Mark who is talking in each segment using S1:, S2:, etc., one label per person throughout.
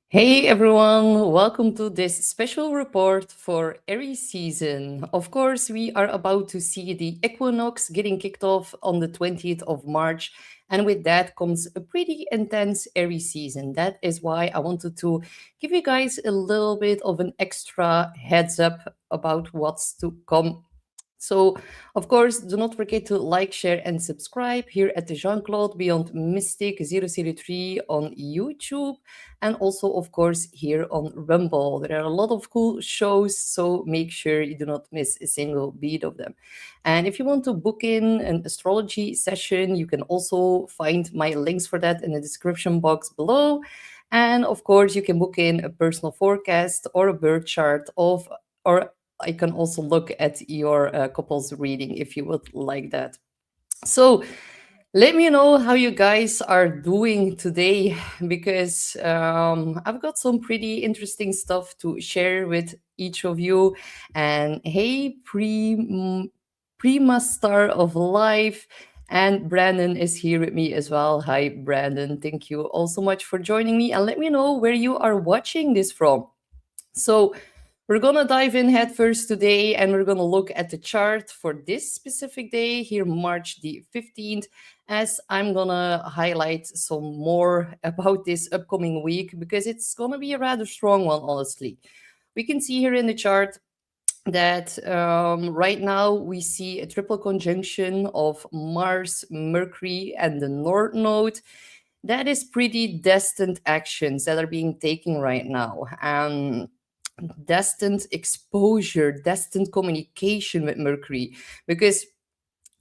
S1: Hey everyone, welcome to this special report for Aries season. Of course, we are about to see the equinox getting kicked off on the 20th of March, and with that comes a pretty intense Aries season. That is why I wanted to give you guys a little bit of an extra heads up about what's to come. So, of course, do not forget to like, share, and subscribe here at the Jean Claude Beyond Mystic 003 on YouTube, and also, of course, here on Rumble. There are a lot of cool shows, so make sure you do not miss a single beat of them. And if you want to book in an astrology session, you can also find my links for that in the description box below. And of course, you can book in a personal forecast or a birth chart of or I can also look at your couples reading if you would like that. So let me know how you guys are doing today because I've got some pretty interesting stuff to share with each of you. And hey, Prima Star of Life. And Brandon is here with me as well. Hi, Brandon. Thank you all so much for joining me. And let me know where you are watching this from. So, we're gonna dive in headfirst today and we're gonna look at the chart for this specific day here, March the 15th, as I'm gonna highlight some more about this upcoming week because it's gonna be a rather strong one, honestly. We can see here in the chart that right now we see a triple conjunction of Mars, Mercury, and the North Node. That is pretty destined actions that are being taken right now. Destined exposure, destined communication with Mercury, because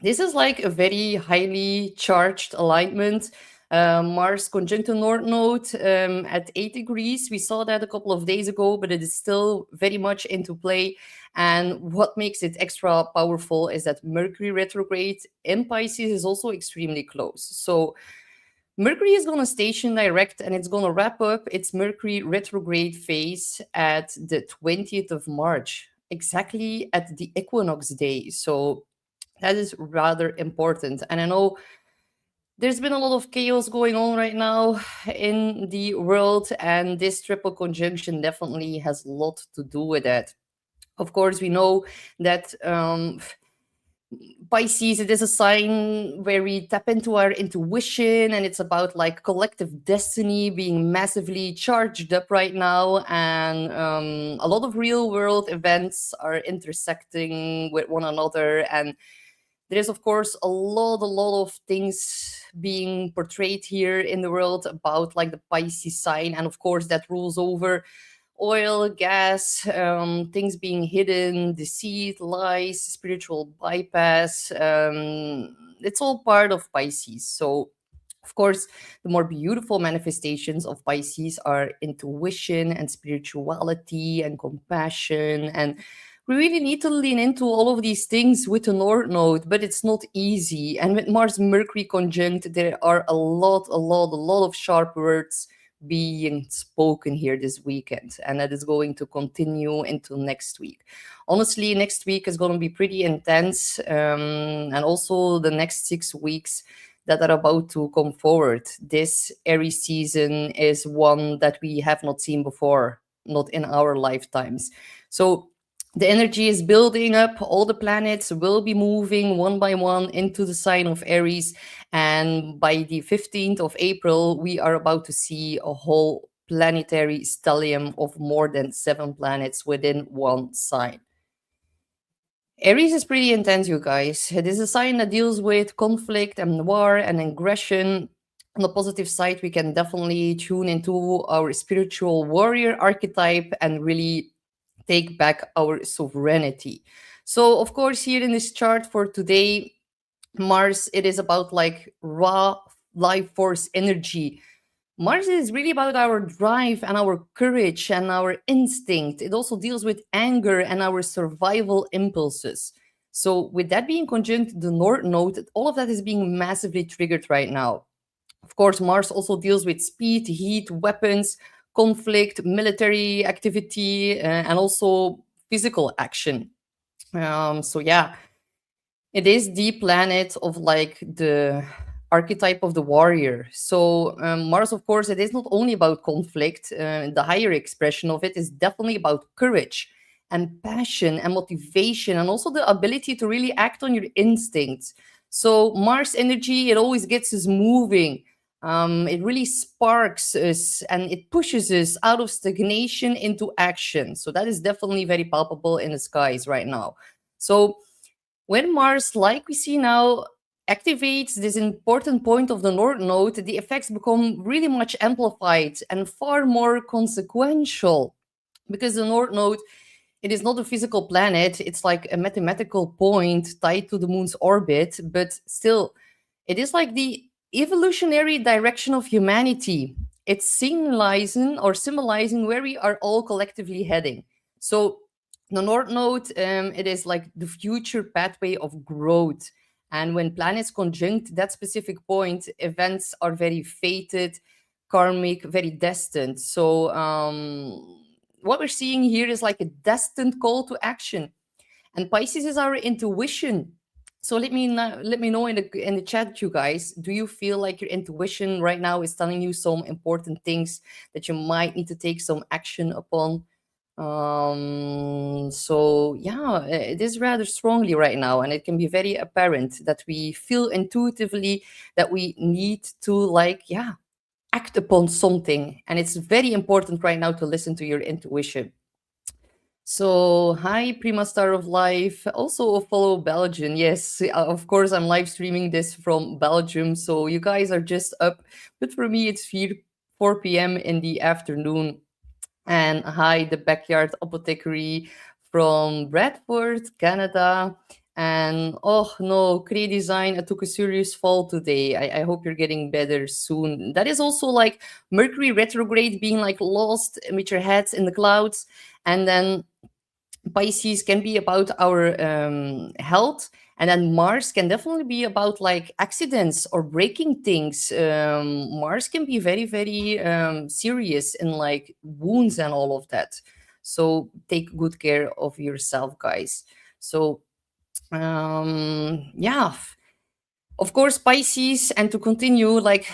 S1: this is like a very highly charged alignment. Mars conjunct the North Node at 8 degrees. We saw that a couple of days ago, but it is still very much into play. And what makes it extra powerful is that Mercury retrograde in Pisces is also extremely close. So Mercury is going to station direct and it's going to wrap up its Mercury retrograde phase at the 20th of March, exactly at the equinox day. So that is rather important. And I know there's been a lot of chaos going on right now in the world, and this triple conjunction definitely has a lot to do with that. Of course, we know that Pisces, it is a sign where we tap into our intuition, and it's about like collective destiny being massively charged up right now. And a lot of real world events are intersecting with one another. And there is, of course, a lot of things being portrayed here in the world about like the Pisces sign. And of course, that rules over oil, gas, things being hidden, deceit, lies, spiritual bypass. It's all part of Pisces. So, of course, the more beautiful manifestations of Pisces are intuition and spirituality and compassion. And we really need to lean into all of these things with the North Node, but it's not easy. And with Mars Mercury conjunct, there are a lot of sharp words being spoken here this weekend, and that is going to continue into next week. Honestly, next week is going to be pretty intense, and also the next 6 weeks that are about to come forward. This Aries season is one that we have not seen before, not in our lifetimes. So the energy is building up. All the planets will be moving one by one into the sign of Aries. And by the 15th of April, we are about to see a whole planetary stellium of more than 7 planets within one sign. Aries is pretty intense, you guys. It is a sign that deals with conflict and war and aggression. On the positive side, we can definitely tune into our spiritual warrior archetype and really take back our sovereignty. So, of course, here in this chart for today, Mars, it is about like raw life force energy. Mars is really about our drive and our courage and our instinct. It also deals with anger and our survival impulses. So, with that being conjunct the North Node, all of that is being massively triggered right now. Of course, Mars also deals with speed, heat, weapons, conflict, military activity, and also physical action. So, yeah, it is the planet of like the archetype of the warrior. So Mars, of course, it is not only about conflict. The higher expression of it is definitely about courage and passion and motivation, and also the ability to really act on your instincts. So Mars energy, it always gets us moving. It really sparks us and it pushes us out of stagnation into action. So that is definitely very palpable in the skies right now. So when Mars, like we see now, activates this important point of the North Node, the effects become really much amplified and far more consequential, because the North Node, it is not a physical planet. It's like a mathematical point tied to the moon's orbit, but still, it is like the evolutionary direction of humanity. It's symbolizing where we are all collectively heading. So the North Node, it is like the future pathway of growth. And when planets conjunct that specific point, events are very fated, karmic, very destined. So what we're seeing here is like a destined call to action. And Pisces is our intuition. So let me know in the chat, you guys. Do you feel like your intuition right now is telling you some important things that you might need to take some action upon? So yeah, it is rather strongly right now, and it can be very apparent that we feel intuitively that we need to, like, yeah, act upon something. And it's very important right now to listen to your intuition. So, hi, Prima Star of Life. Also, a follow Belgian. Yes, of course, I'm live streaming this from Belgium. So, you guys are just up. But for me, it's 4 p.m. in the afternoon. And hi, the Backyard Apothecary from Bradford, Canada. And oh no, Cree Design, I took a serious fall today. I hope you're getting better soon. That is also like Mercury retrograde, being like lost with your heads in the clouds. And then Pisces can be about our health, and then Mars can definitely be about like accidents or breaking things. Mars can be very, very serious in like wounds and all of that. So take good care of yourself, guys. So yeah, of course, Pisces, and to continue, like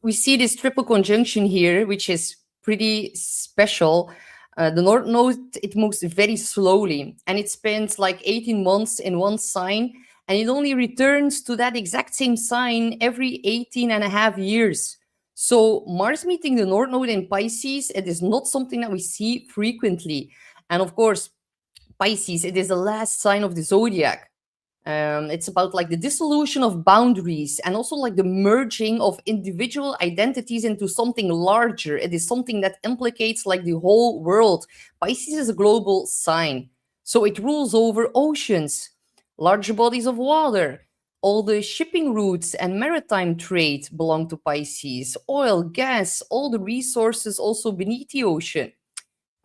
S1: we see this triple conjunction here, which is pretty special. The North Node, it moves very slowly, and it spends like 18 months in one sign, and it only returns to that exact same sign every 18 and a half years. So Mars meeting the North Node in Pisces, it is not something that we see frequently. And of course, Pisces, it is the last sign of the zodiac. It's about like the dissolution of boundaries and also like the merging of individual identities into something larger. It is something that implicates like the whole world. Pisces is a global sign. So it rules over oceans, larger bodies of water. All the shipping routes and maritime trade belong to Pisces. Oil, gas, all the resources also beneath the ocean.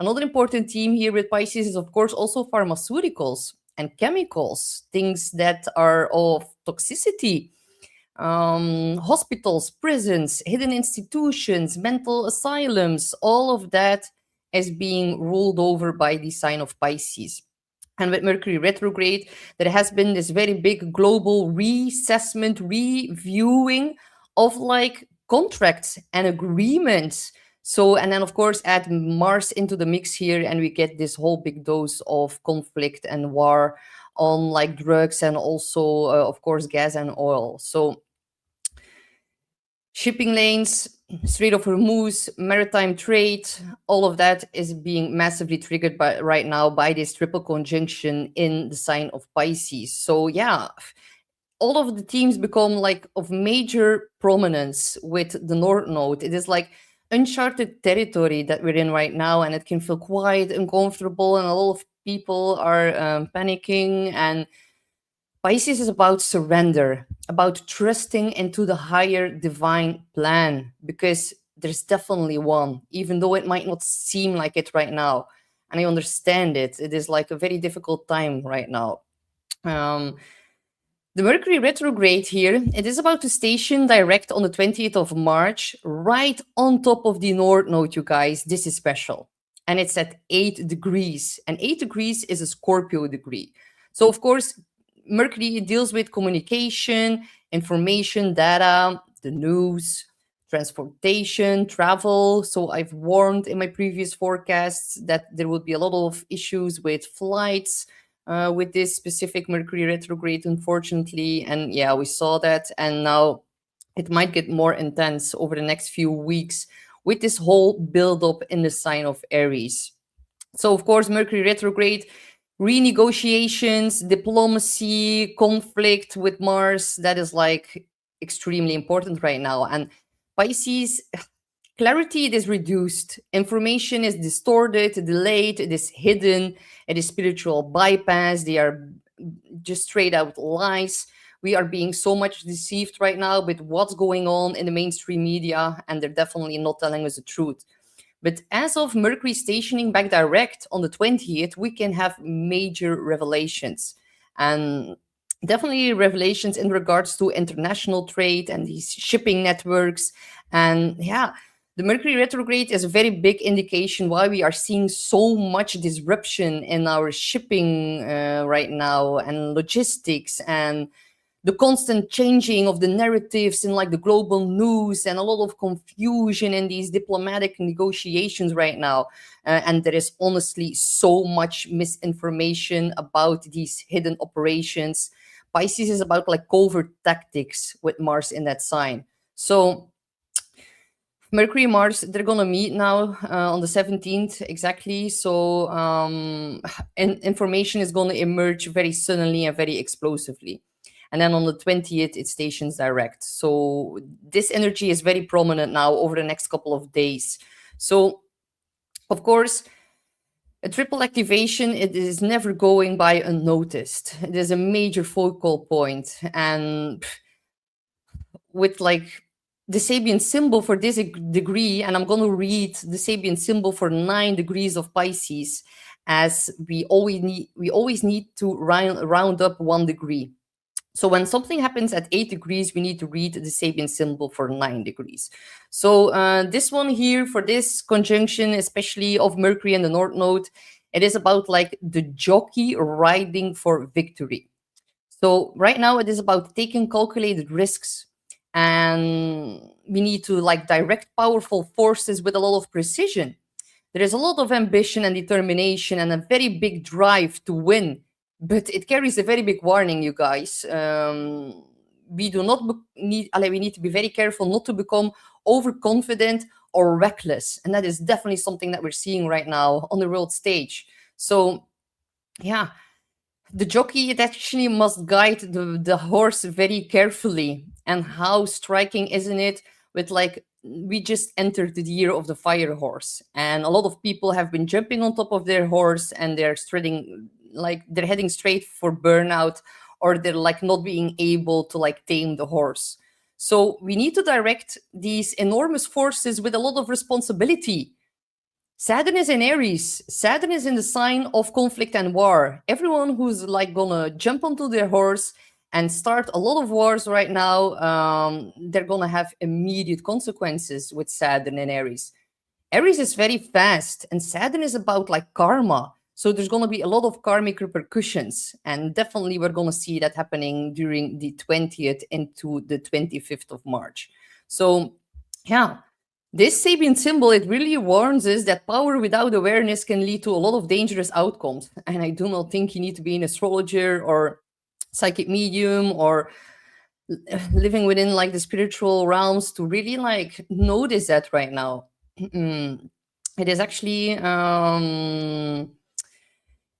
S1: Another important theme here with Pisces is, of course, also pharmaceuticals and chemicals, things that are of toxicity. Hospitals, prisons, hidden institutions, mental asylums, all of that is being ruled over by the sign of Pisces. And with Mercury retrograde, there has been this very big global reassessment, reviewing of like contracts and agreements. So, and then of course, add Mars into the mix here, and we get this whole big dose of conflict and war on like drugs and also, of course, gas and oil. So, shipping lanes, Strait of Hormuz, maritime trade, all of that is being massively triggered by right now by this triple conjunction in the sign of Pisces. So yeah, all of the themes become like of major prominence with the North Node. It is like uncharted territory that we're in right now, and it can feel quite uncomfortable, and a lot of people are panicking. And Pisces is about surrender, about trusting into the higher divine plan, because there's definitely one, even though it might not seem like it right now. And I understand it. It is like a very difficult time right now. Um, the Mercury retrograde here, it is about to station direct on the 20th of March, right on top of the North Node, you guys. This is special. And it's at 8 degrees. And 8 degrees is a Scorpio degree. So, of course, Mercury deals with communication, information, data, the news, transportation, travel. So I've warned in my previous forecasts that there would be a lot of issues with flights with this specific Mercury retrograde, unfortunately. And yeah, we saw that. And now it might get more intense over the next few weeks with this whole build-up in the sign of Aries. So, of course, Mercury retrograde, renegotiations, diplomacy, conflict with Mars, that is like extremely important right now. And Pisces, clarity it is reduced, information is distorted, delayed, it is hidden, it is spiritual bypass, they are just straight out lies. We are being so much deceived right now with what's going on in the mainstream media, and they're definitely not telling us the truth. But as of Mercury stationing back direct on the 20th, we can have major revelations. And definitely revelations in regards to international trade and these shipping networks. And yeah, the Mercury retrograde is a very big indication why we are seeing so much disruption in our shipping right now, and logistics, and the constant changing of the narratives in like the global news, and a lot of confusion in these diplomatic negotiations right now. And there is honestly so much misinformation about these hidden operations. Pisces is about like covert tactics with Mars in that sign. So Mercury Mars, they're gonna meet now on the 17th exactly. So and information is gonna emerge very suddenly and very explosively. And then on the 20th, it stations direct. So this energy is very prominent now over the next couple of days. So of course, a triple activation, it is never going by unnoticed. It is a major focal point, and with like the Sabian symbol for this degree, and I'm going to read the Sabian symbol for 9 degrees of Pisces, as we always need to round up 1 degree. So when something happens at 8 degrees, we need to read the Sabian symbol for 9 degrees. So this one here, for this conjunction, especially of Mercury and the North Node, it is about like the jockey riding for victory. So right now it is about taking calculated risks, and we need to like direct powerful forces with a lot of precision. There is a lot of ambition and determination and a very big drive to win, but it carries a very big warning, you guys. We do not we need to be very careful not to become overconfident or reckless, and that is definitely something that we're seeing right now on the world stage. So yeah, the jockey, it actually must guide the horse very carefully. And how striking, isn't it? With like, we just entered the year of the fire horse, and a lot of people have been jumping on top of their horse, and they're striding, like they're heading straight for burnout, or they're like not being able to like tame the horse. So we need to direct these enormous forces with a lot of responsibility. Saturn is in Aries. Saturn is in the sign of conflict and war. Everyone who's like gonna jump onto their horse and start a lot of wars right now, they're gonna have immediate consequences with Saturn and Aries. Aries is very fast, and Saturn is about like karma. So there's gonna be a lot of karmic repercussions, and definitely we're gonna see that happening during the 20th into the 25th of March. So yeah, this Sabian symbol, it really warns us that power without awareness can lead to a lot of dangerous outcomes. And I do not think you need to be an astrologer or psychic medium or living within like the spiritual realms to really like notice that right now. It is actually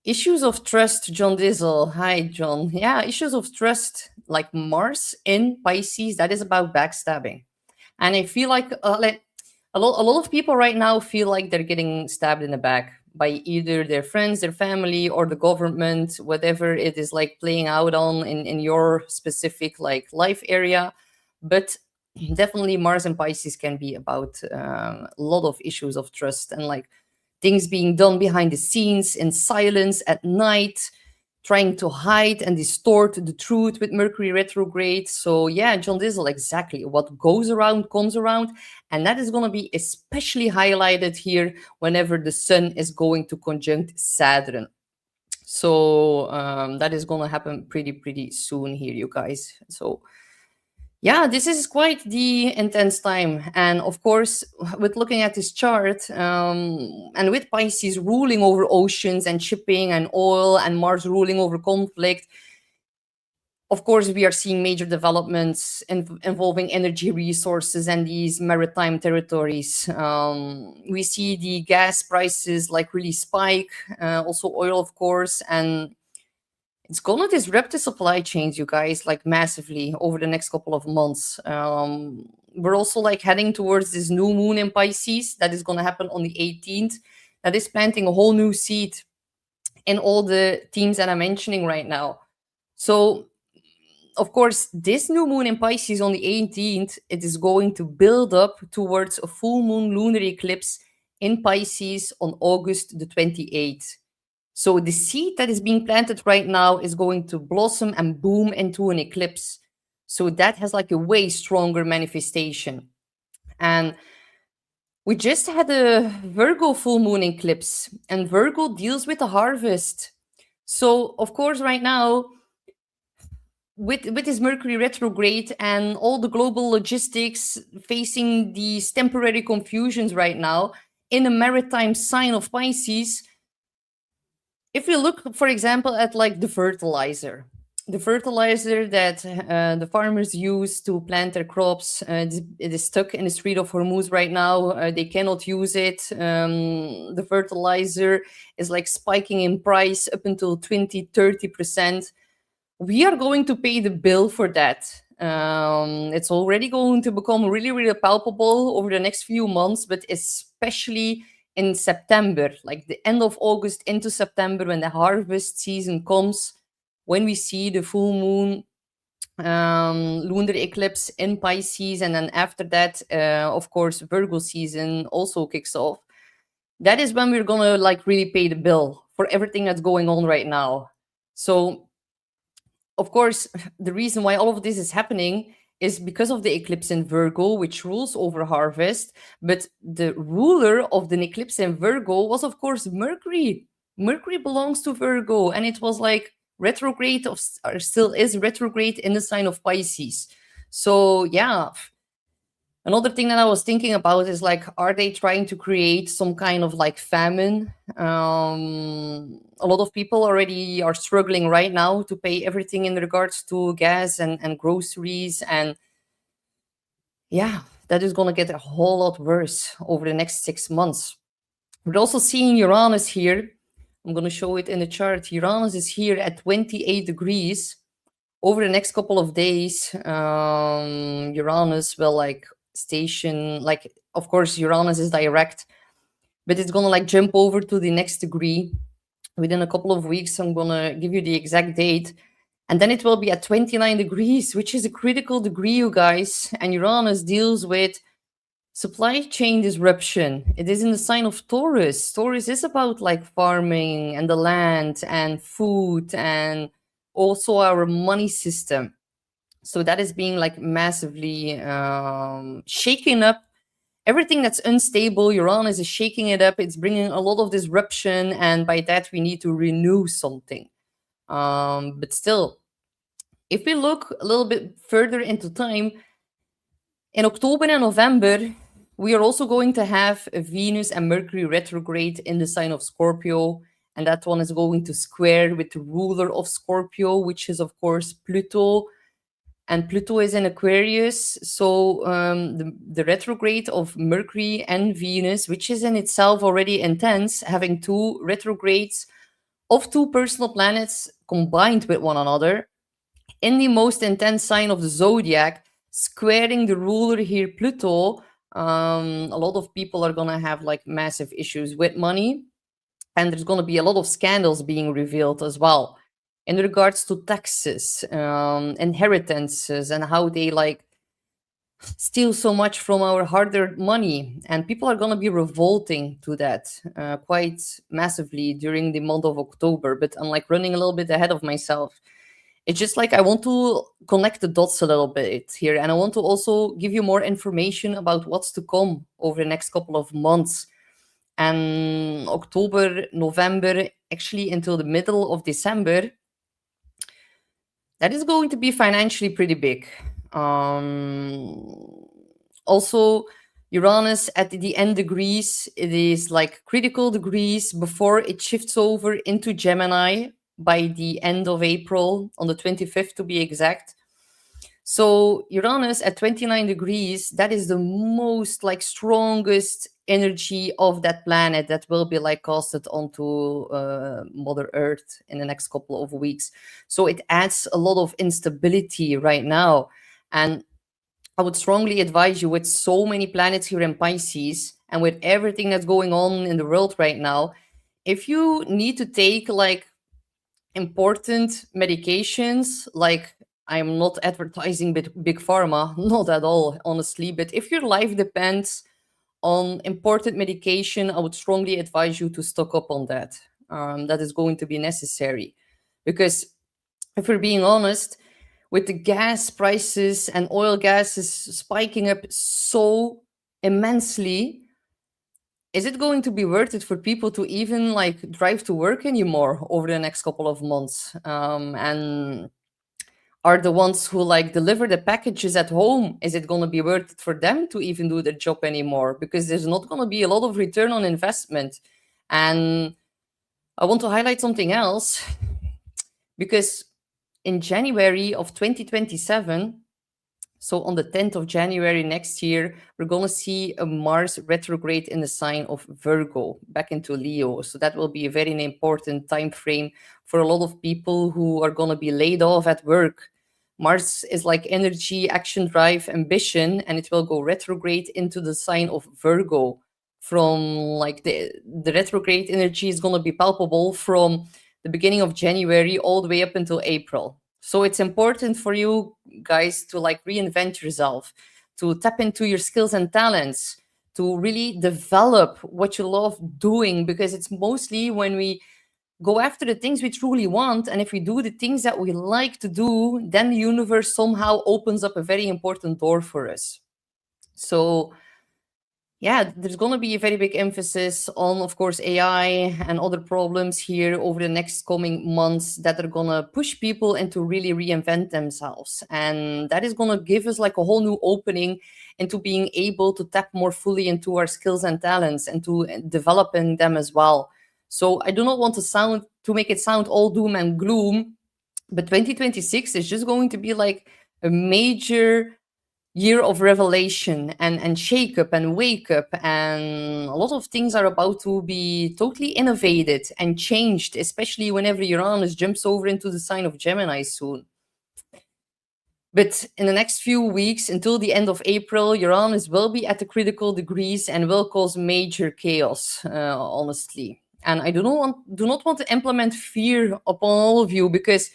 S1: issues of trust. John Dizzle, hi John. Yeah, issues of trust, like Mars in Pisces, that is about backstabbing. And I feel like a lot of people right now feel like they're getting stabbed in the back by either their friends, their family, or the government, whatever it is like playing out on in your specific like life area. But definitely Mars and Pisces can be about a lot of issues of trust, and like things being done behind the scenes in silence at night, trying to hide and distort the truth with Mercury retrograde. So yeah, John Dizzle, exactly. What goes around comes around. And that is going to be especially highlighted here whenever the Sun is going to conjunct Saturn. So that is going to happen pretty soon here, you guys. So Yeah, this is quite the intense time. And of course, with looking at this chart, and with Pisces ruling over oceans and shipping and oil, and Mars ruling over conflict, of course, we are seeing major developments involving energy resources and these maritime territories. We see the gas prices like really spike, also oil, of course, and it's gonna disrupt the supply chains, you guys, like massively over the next couple of months. We're also like heading towards this new moon in Pisces that is gonna happen on the 18th. That is planting a whole new seed in all the themes that I'm mentioning right now. So, of course, this new moon in Pisces on the 18th, it is going to build up towards a full moon lunar eclipse in Pisces on August the 28th. So the seed that is being planted right now is going to blossom and boom into an eclipse. So that has like a way stronger manifestation. And we just had a Virgo full moon eclipse, and Virgo deals with the harvest. So, of course, right now, with this Mercury retrograde and all the global logistics facing these temporary confusions right now in a maritime sign of Pisces, if we look, for example, at like the fertilizer that the farmers use to plant their crops, it is stuck in the Strait of Hormuz right now. They cannot use it. The fertilizer is like spiking in price up until 20-30%. We are going to pay the bill for that. It's already going to become really, really palpable over the next few months, but especially in September, like the end of August into September, when the harvest season comes, when we see the full moon lunar eclipse in Pisces, and then after that, of course, Virgo season also kicks off. That is when we're gonna like really pay the bill for everything that's going on right now. So of course, the reason why all of this is happening is because of the eclipse in Virgo, which rules over harvest. But the ruler of the eclipse in Virgo was, of course, Mercury. Mercury belongs to Virgo, and it was like retrograde or still is retrograde in the sign of Pisces. So yeah, another thing that I was thinking about is like, are they trying to create some kind of like famine? A lot of people already are struggling right now to pay everything in regards to gas and groceries. And yeah, that is going to get a whole lot worse over the next 6 months. We're also seeing Uranus here. I'm going to show it in the chart. Uranus is here at 28 degrees. Over the next couple of days, Uranus will like station, like, of course, Uranus is direct, but it's gonna like jump over to the next degree within a couple of weeks. I'm gonna give you the exact date. And then it will be at 29 degrees, which is a critical degree, you guys. And Uranus deals with supply chain disruption. It is in the sign of Taurus. Taurus is about like farming and the land and food and also our money system. So that is being like massively shaken up. Everything that's unstable, Uranus is shaking it up. It's bringing a lot of disruption, and by that we need to renew something. But still, if we look a little bit further into time, in October and November, we are also going to have a Venus and Mercury retrograde in the sign of Scorpio. And that one is going to square with the ruler of Scorpio, which is, of course, Pluto. And Pluto is in Aquarius. So the retrograde of Mercury and Venus, which is in itself already intense, having two retrogrades of two personal planets combined with one another in the most intense sign of the zodiac, squaring the ruler here, Pluto. A lot of people are gonna have like massive issues with money, and there's gonna be a lot of scandals being revealed as well in regards to taxes, inheritances, and how they like steal so much from our hard-earned money. And people are gonna be revolting to that quite massively during the month of October. But I'm like running a little bit ahead of myself. It's just like I want to connect the dots a little bit here, and I want to also give you more information about what's to come over the next couple of months. And October, November, actually until the middle of December, that is going to be financially pretty big. Also, Uranus at the end degrees, it is like critical degrees before it shifts over into Gemini by the end of April, on the 25th to be exact. So Uranus at 29 degrees, that is the most like strongest energy of that planet that will be like casted onto Mother Earth in the next couple of weeks. So it adds a lot of instability right now. And I would strongly advise you, with so many planets here in Pisces and with everything that's going on in the world right now, if you need to take like important medications, like, I'm not advertising big pharma, not at all, honestly, but if your life depends on important medication, I would strongly advise you to stock up on that. That is going to be necessary, because if we're being honest, with the gas prices and oil gases spiking up so immensely, is it going to be worth it for people to even like drive to work anymore over the next couple of months? And are the ones who like deliver the packages at home, is it going to be worth it for them to even do their job anymore? Because there's not going to be a lot of return on investment. And I want to highlight something else, because in January of 2027, so on the 10th of January next year, we're going to see a Mars retrograde in the sign of Virgo back into Leo. So that will be a very important time frame for a lot of people who are going to be laid off at work. Mars is like energy, action, drive, ambition, and it will go retrograde into the sign of Virgo. From like the retrograde energy is going to be palpable from the beginning of January all the way up until April. So it's important for you guys to like reinvent yourself, to tap into your skills and talents, to really develop what you love doing, because it's mostly when we go after the things we truly want, and if we do the things that we like to do, then the universe somehow opens up a very important door for us. So yeah, there's going to be a very big emphasis on, of course, AI and other problems here over the next coming months that are going to push people into really reinvent themselves. And that is going to give us like a whole new opening into being able to tap more fully into our skills and talents and to developing them as well. So I do not want to make it sound all doom and gloom, but 2026 is just going to be like a major year of revelation and shake up and wake up, and a lot of things are about to be totally innovated and changed, especially whenever Uranus jumps over into the sign of Gemini soon. But in the next few weeks until the end of April, Uranus will be at the critical degrees and will cause major chaos, honestly. And I do not want to implement fear upon all of you, because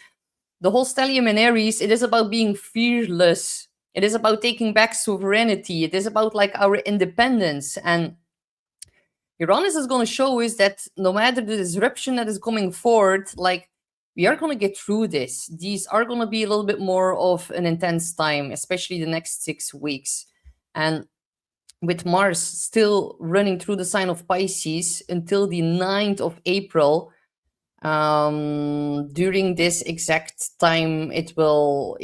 S1: the whole stellium in Aries, it is about being fearless. It is about taking back sovereignty. It is about like our independence. And Uranus is going to show us that no matter the disruption that is coming forward, like, we are going to get through this. These are going to be a little bit more of an intense time, especially the next 6 weeks. And with Mars still running through the sign of Pisces until the 9th of April, during this exact time, it will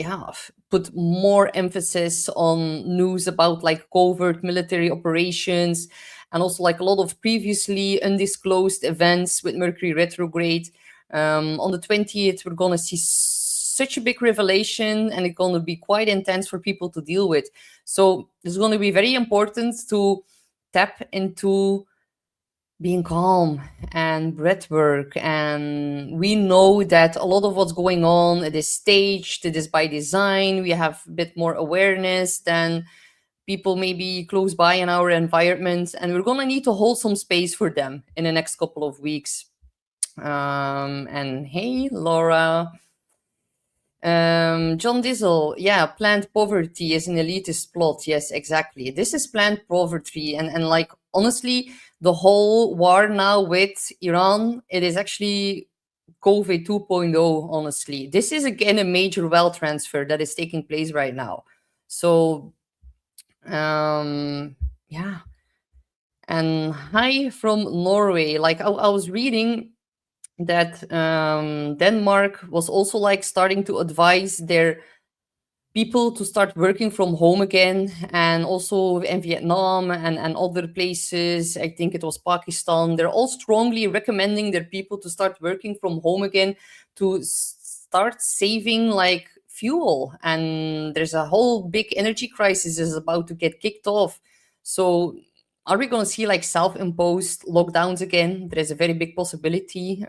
S1: put more emphasis on news about like covert military operations, and also like a lot of previously undisclosed events with Mercury retrograde. On the 20th, we're going to see such a big revelation, and it's going to be quite intense for people to deal with. So it's going to be very important to tap into being calm and breath work. And we know that a lot of what's going on, it is staged, it is by design. We have a bit more awareness than people maybe close by in our environment, and we're going to need to hold some space for them in the next couple of weeks. And hey, Laura. John Dizzle, yeah, planned poverty is an elitist plot. Yes, exactly. This is planned poverty, and like, honestly, the whole war now with Iran, it is actually COVID 2.0. Honestly, this is again a major wealth transfer that is taking place right now. So, yeah. And hi from Norway. Like, I was reading that Denmark was also like starting to advise their people to start working from home again. And also in Vietnam and other places, I think it was Pakistan, they're all strongly recommending their people to start working from home again, to start saving like fuel. And there's a whole big energy crisis is about to get kicked off. So are we going to see like self-imposed lockdowns again? There is a very big possibility.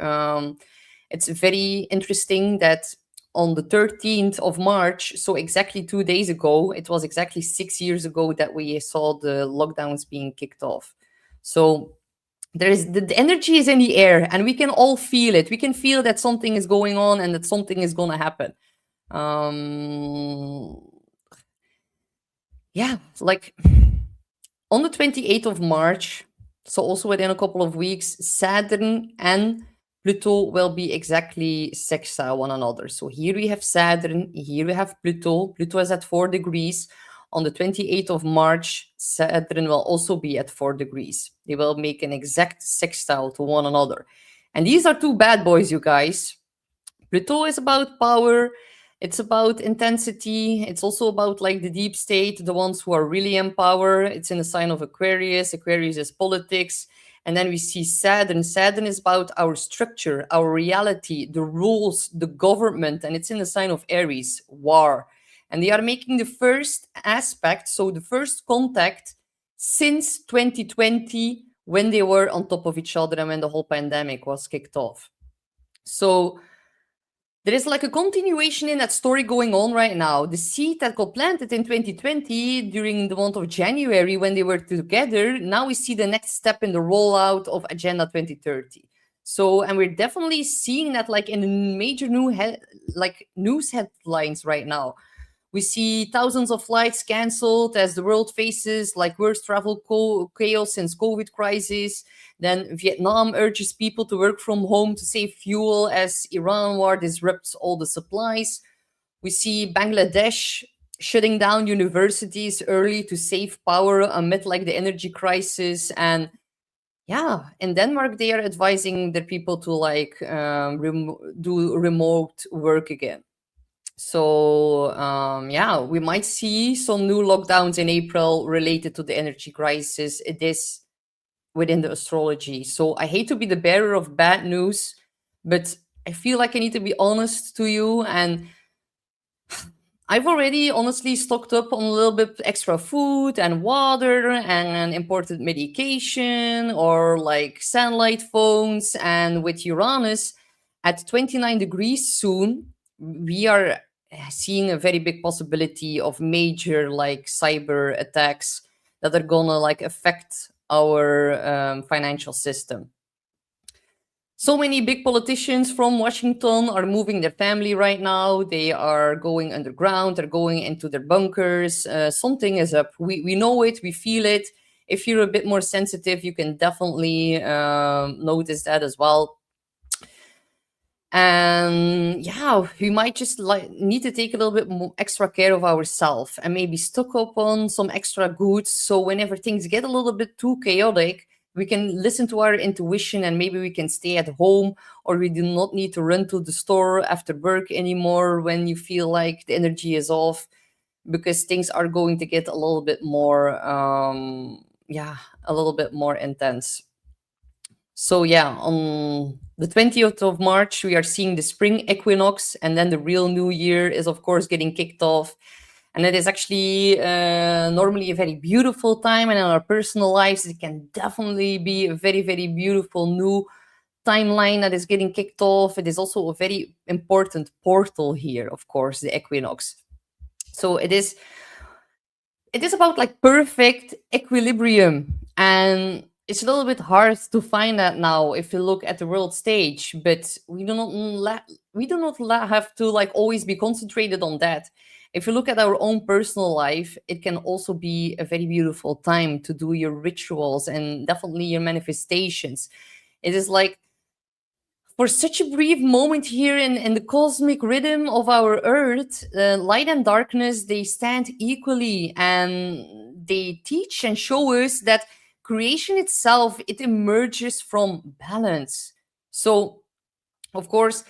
S1: It's very interesting that on the 13th of March, so exactly 2 days ago, it was exactly 6 years ago that we saw the lockdowns being kicked off. So there is the energy is in the air, and we can all feel it. We can feel that something is going on and that something is going to happen. Um, yeah, like on the 28th of March, so also within a couple of weeks, Saturn and Pluto will be exactly sextile one another. So here we have Saturn, here we have Pluto. Pluto is at 4 degrees. On the 28th of March, Saturn will also be at 4 degrees. They will make an exact sextile to one another. And these are two bad boys, you guys. Pluto is about power, it's about intensity, it's also about like the deep state, the ones who are really in power. It's in the sign of Aquarius. Aquarius is politics. And then we see Saturn. Saturn is about our structure, our reality, the rules, the government. And it's in the sign of Aries, war. And they are making the first aspect, so the first contact since 2020 when they were on top of each other and when the whole pandemic was kicked off. So there is like a continuation in that story going on right now. The seed that got planted in 2020 during the month of January when they were together, now we see the next step in the rollout of Agenda 2030. So, and we're definitely seeing that like in major like news headlines right now. We see thousands of flights canceled as the world faces like worst travel chaos since COVID crisis. Then Vietnam urges people to work from home to save fuel as Iran war disrupts all the supplies. We see Bangladesh shutting down universities early to save power amid like the energy crisis. And yeah, in Denmark they are advising their people to like do remote work again. So yeah, we might see some new lockdowns in April related to the energy crisis. It is within the astrology. So I hate to be the bearer of bad news, but I feel like I need to be honest to you. And I've already honestly stocked up on a little bit extra food and water and imported medication or like satellite phones. And with Uranus at 29 degrees soon, we are seeing a very big possibility of major like cyber attacks that are gonna like affect our financial system. So many big politicians from Washington are moving their family right now. They are going underground, they're going into their bunkers. Something is up. We know it, we feel it. If you're a bit more sensitive, you can definitely notice that as well. And yeah, we might just like need to take a little bit more extra care of ourselves and maybe stock up on some extra goods, so whenever things get a little bit too chaotic, we can listen to our intuition and maybe we can stay at home, or we do not need to run to the store after work anymore when you feel like the energy is off, because things are going to get a little bit more yeah, a little bit more intense. So yeah, on the 20th of March, we are seeing the spring equinox, and then the real new year is, of course, getting kicked off. And it is actually normally a very beautiful time, and in our personal lives, it can definitely be a very, very beautiful new timeline that is getting kicked off. It is also a very important portal here, of course, the equinox. So it is about like perfect equilibrium, and it's a little bit hard to find that now if you look at the world stage, but we do not have to like always be concentrated on that. If you look at our own personal life, it can also be a very beautiful time to do your rituals and definitely your manifestations. It is like for such a brief moment here in the cosmic rhythm of our earth, light and darkness, they stand equally, and they teach and show us that creation itself, it emerges from balance. So of course,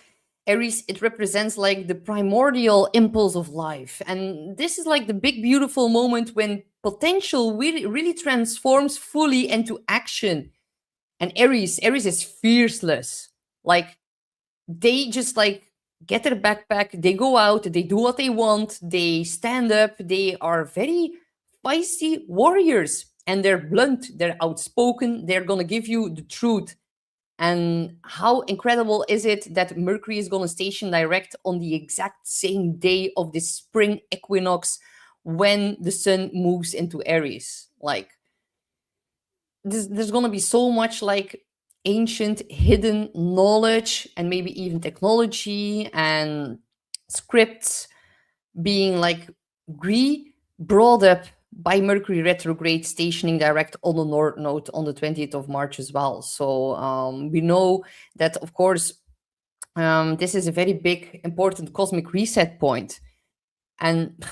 S1: Aries, it represents like the primordial impulse of life. And this is like the big, beautiful moment when potential really transforms fully into action. And Aries is fearless. Like they just like get their backpack, they go out, they do what they want, they stand up, they are very feisty warriors. And they're blunt, they're outspoken, they're gonna give you the truth. And how incredible is it that Mercury is going to station direct on the exact same day of the spring equinox when the sun moves into Aries? Like, there's going to be so much like ancient hidden knowledge and maybe even technology and scripts being like brought up by Mercury retrograde stationing direct on the North Node on the 20th of March as well. So we know that, of course, this is a very big, important cosmic reset point. And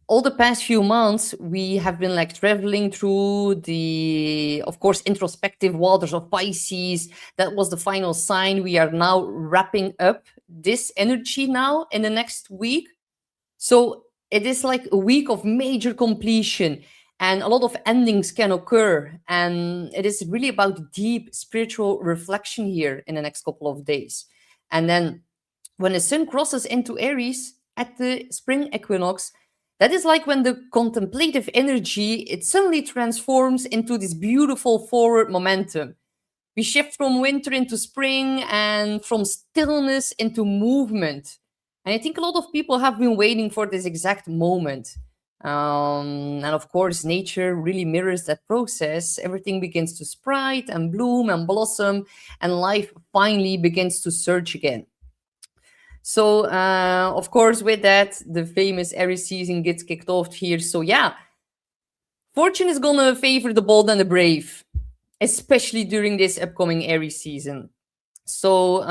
S1: all the past few months, we have been like traveling through the, of course, introspective waters of Pisces. That was the final sign. We are now wrapping up this energy now in the next week. So it is like a week of major completion, and a lot of endings can occur. And it is really about deep spiritual reflection here in the next couple of days. And then when the sun crosses into Aries at the spring equinox, that is like when the contemplative energy, it suddenly transforms into this beautiful forward momentum. We shift from winter into spring and from stillness into movement. And I think a lot of people have been waiting for this exact moment. And of course, nature really mirrors that process. Everything begins to sprout and bloom and blossom, and life finally begins to surge again. So, of course, with that, the famous Aries season gets kicked off here. So, yeah, fortune is gonna favor the bold and the brave, especially during this upcoming Aries season. So,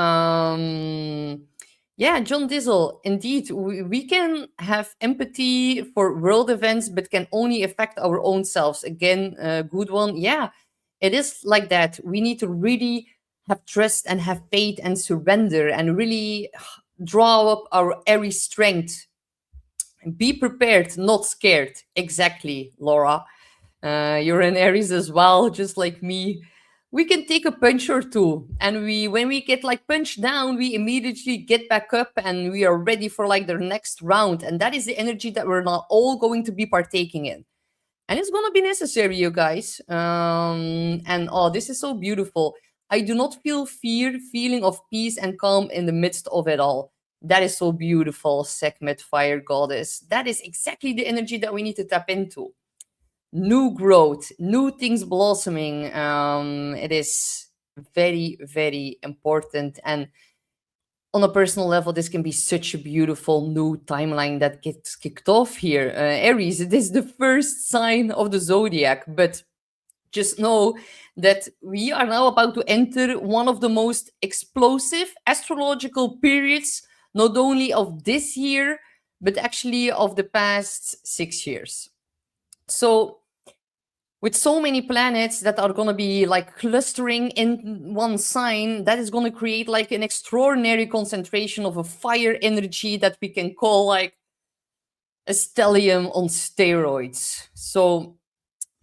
S1: yeah, John Dizzle, indeed, we can have empathy for world events, but can only affect our own selves. Again, a good one. Yeah, it is like that. We need to really have trust and have faith and surrender and really draw up our Aries strength. Be prepared, not scared. Exactly, Laura. You're an Aries as well, just like me. We can take a punch or two, and when we get like punched down, we immediately get back up and we are ready for like the next round. And that is the energy that we're not all going to be partaking in. And it's gonna be necessary, you guys. And oh, this is so beautiful. I do not feel fear, feeling of peace and calm in the midst of it all. That is so beautiful, Sekhmet Fire Goddess. That is exactly the energy that we need to tap into. New growth, new things blossoming. It is very, very important. And on a personal level, this can be such a beautiful new timeline that gets kicked off here. Aries, it is the first sign of the zodiac, but just know that we are now about to enter one of the most explosive astrological periods, not only of this year, but actually of the past 6 years. So, with so many planets that are going to be like clustering in one sign, that is going to create like an extraordinary concentration of a fire energy that we can call like a stellium on steroids. So,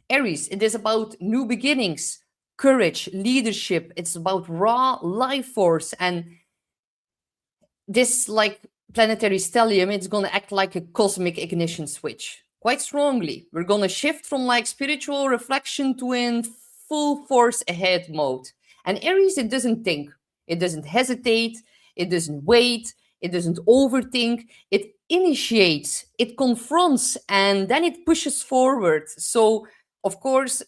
S1: Aries, it is about new beginnings, courage, leadership. It's about raw life force. And this like planetary stellium, it's going to act like a cosmic ignition switch quite strongly. We're going to shift from like spiritual reflection to in full force ahead mode. And Aries, it doesn't think, it doesn't hesitate, it doesn't wait, it doesn't overthink, it initiates, it confronts, and then it pushes forward. So, of course,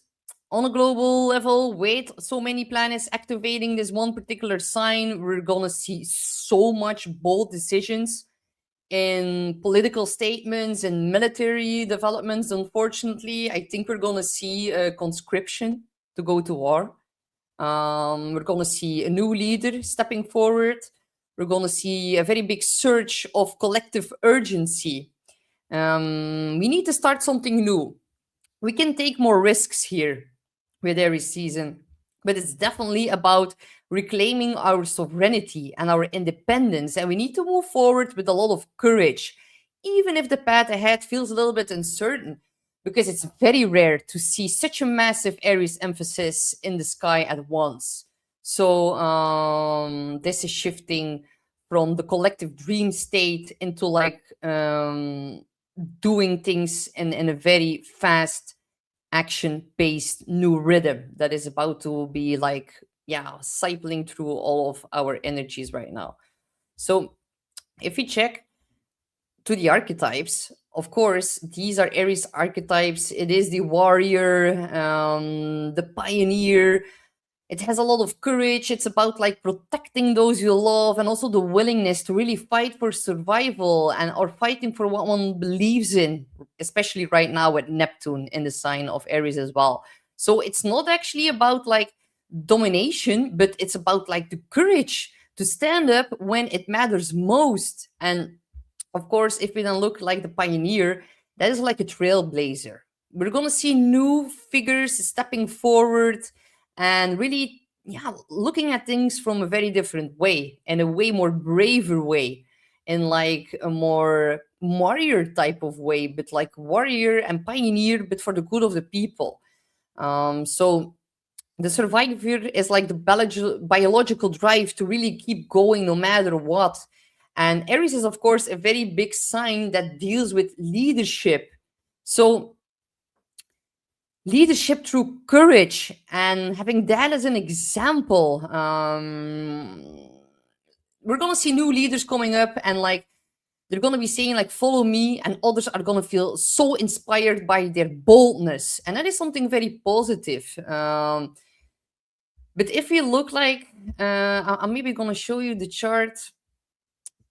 S1: on a global level, with so many planets activating this one particular sign, we're gonna see so much bold decisions in political statements and military developments. Unfortunately, I think we're gonna see a conscription to go to war. We're gonna see a new leader stepping forward. We're gonna see a very big surge of collective urgency. We need to start something new. We can take more risks here with Aries season. but it's definitely about reclaiming our sovereignty and our independence. And we need to move forward with a lot of courage, even if the path ahead feels a little bit uncertain, because it's very rare to see such a massive Aries emphasis in the sky at once. So, this is shifting from the collective dream state into like doing things in a very fast action based new rhythm that is about to be like, yeah, cycling through all of our energies right now. So if we check to the archetypes, of course these are Aries archetypes. It is the warrior, the pioneer. It has a lot of courage. It's about like protecting those you love, and also the willingness to really fight for survival and or fighting for what one believes in, especially right now with Neptune in the sign of Aries as well. So it's not actually about like domination, but it's about like the courage to stand up when it matters most. And of course, if we then look like the pioneer, that is like a trailblazer. We're going to see new figures stepping forward and really, yeah, looking at things from a very different way, and a way more braver way, in like a more warrior type of way, but like warrior and pioneer, but for the good of the people. So the survivor is like the biological drive to really keep going no matter what. And Aries is, of course, a very big sign that deals with leadership. So, leadership through courage and having that as an example. We're going to see new leaders coming up, and like they're going to be saying like follow me, and others are going to feel so inspired by their boldness, and that is something very positive. But if we look like, I'm maybe going to show you the chart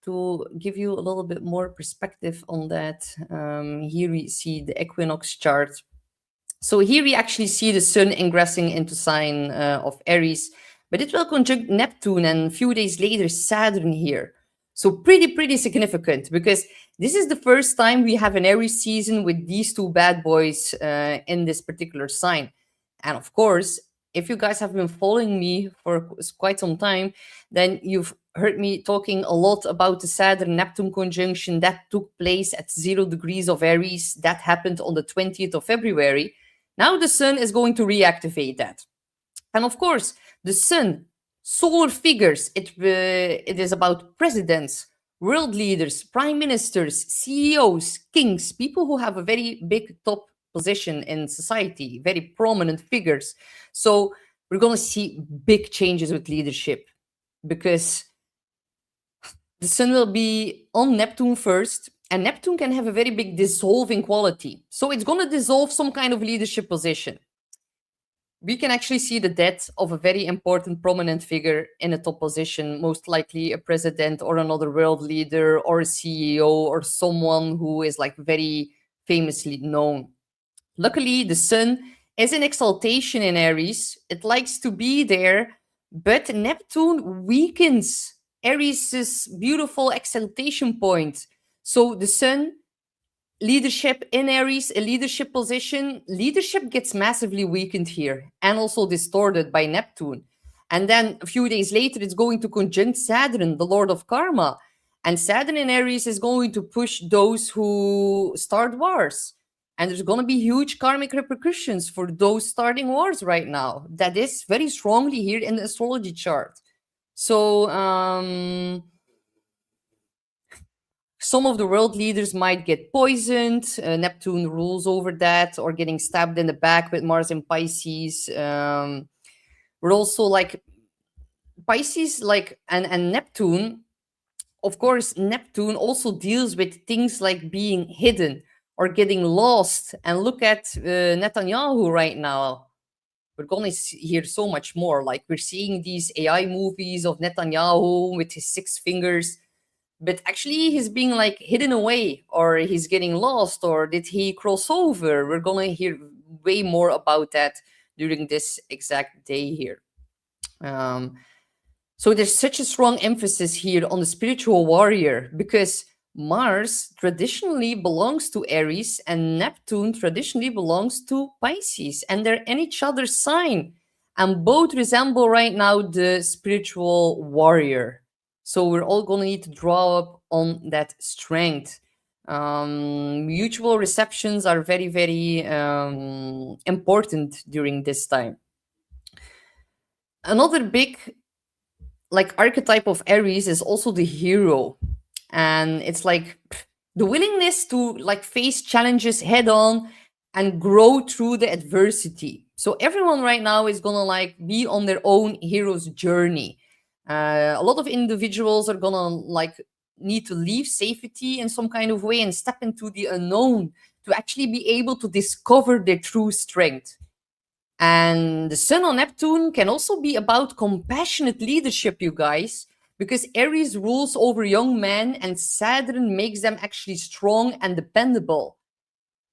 S1: to give you a little bit more perspective on that. Here we see the equinox chart. So here we actually see the sun ingressing into sign of Aries, but it will conjunct Neptune and a few days later Saturn here. So pretty significant, because this is the first time we have an Aries season with these two bad boys in this particular sign. And of course, if you guys have been following me for quite some time, then you've heard me talking a lot about the Saturn Neptune conjunction that took place at 0 degrees of Aries. That happened on the 20th of February. Now the sun is going to reactivate that. And of course, the sun, solar figures, it is about presidents, world leaders, prime ministers, CEOs, kings, people who have a very big top position in society, very prominent figures. So we're going to see big changes with leadership, because the sun will be on Neptune first, and Neptune can have a very big dissolving quality. So it's going to dissolve some kind of leadership position. We can actually see the death of a very important, prominent figure in a top position, most likely a president or another world leader or a CEO or someone who is like very famously known. Luckily, the sun is in exaltation in Aries. It likes to be there, but Neptune weakens Aries' beautiful exaltation point. So the sun, leadership in Aries, a leadership position, leadership gets massively weakened here and also distorted by Neptune. And then a few days later, it's going to conjunct Saturn, the Lord of Karma. And Saturn in Aries is going to push those who start wars. And there's going to be huge karmic repercussions for those starting wars right now. That is very strongly here in the astrology chart. So, some of the world leaders might get poisoned. Neptune rules over that, or getting stabbed in the back with Mars and Pisces. We're also like Pisces, like and Neptune. Of course, Neptune also deals with things like being hidden or getting lost. And look at Netanyahu right now. We're going to hear so much more. Like we're seeing these AI movies of Netanyahu with his 6 fingers, but actually he's being like hidden away, or he's getting lost, or did he cross over? We're going to hear way more about that during this exact day here. So there's such a strong emphasis here on the spiritual warrior, because Mars traditionally belongs to Aries and Neptune traditionally belongs to Pisces, and they're in each other's sign. and both resemble right now the spiritual warrior. So we're all going to need to draw up on that strength. Mutual receptions are very, very important during this time. Another big like archetype of Aries is also the hero, and it's like the willingness to like face challenges head on and grow through the adversity. So everyone right now is gonna like be on their own hero's journey. A lot of individuals are gonna like need to leave safety in some kind of way and step into the unknown to actually be able to discover their true strength. And the Sun on Neptune can also be about compassionate leadership, you guys, because Aries rules over young men and Saturn makes them actually strong and dependable.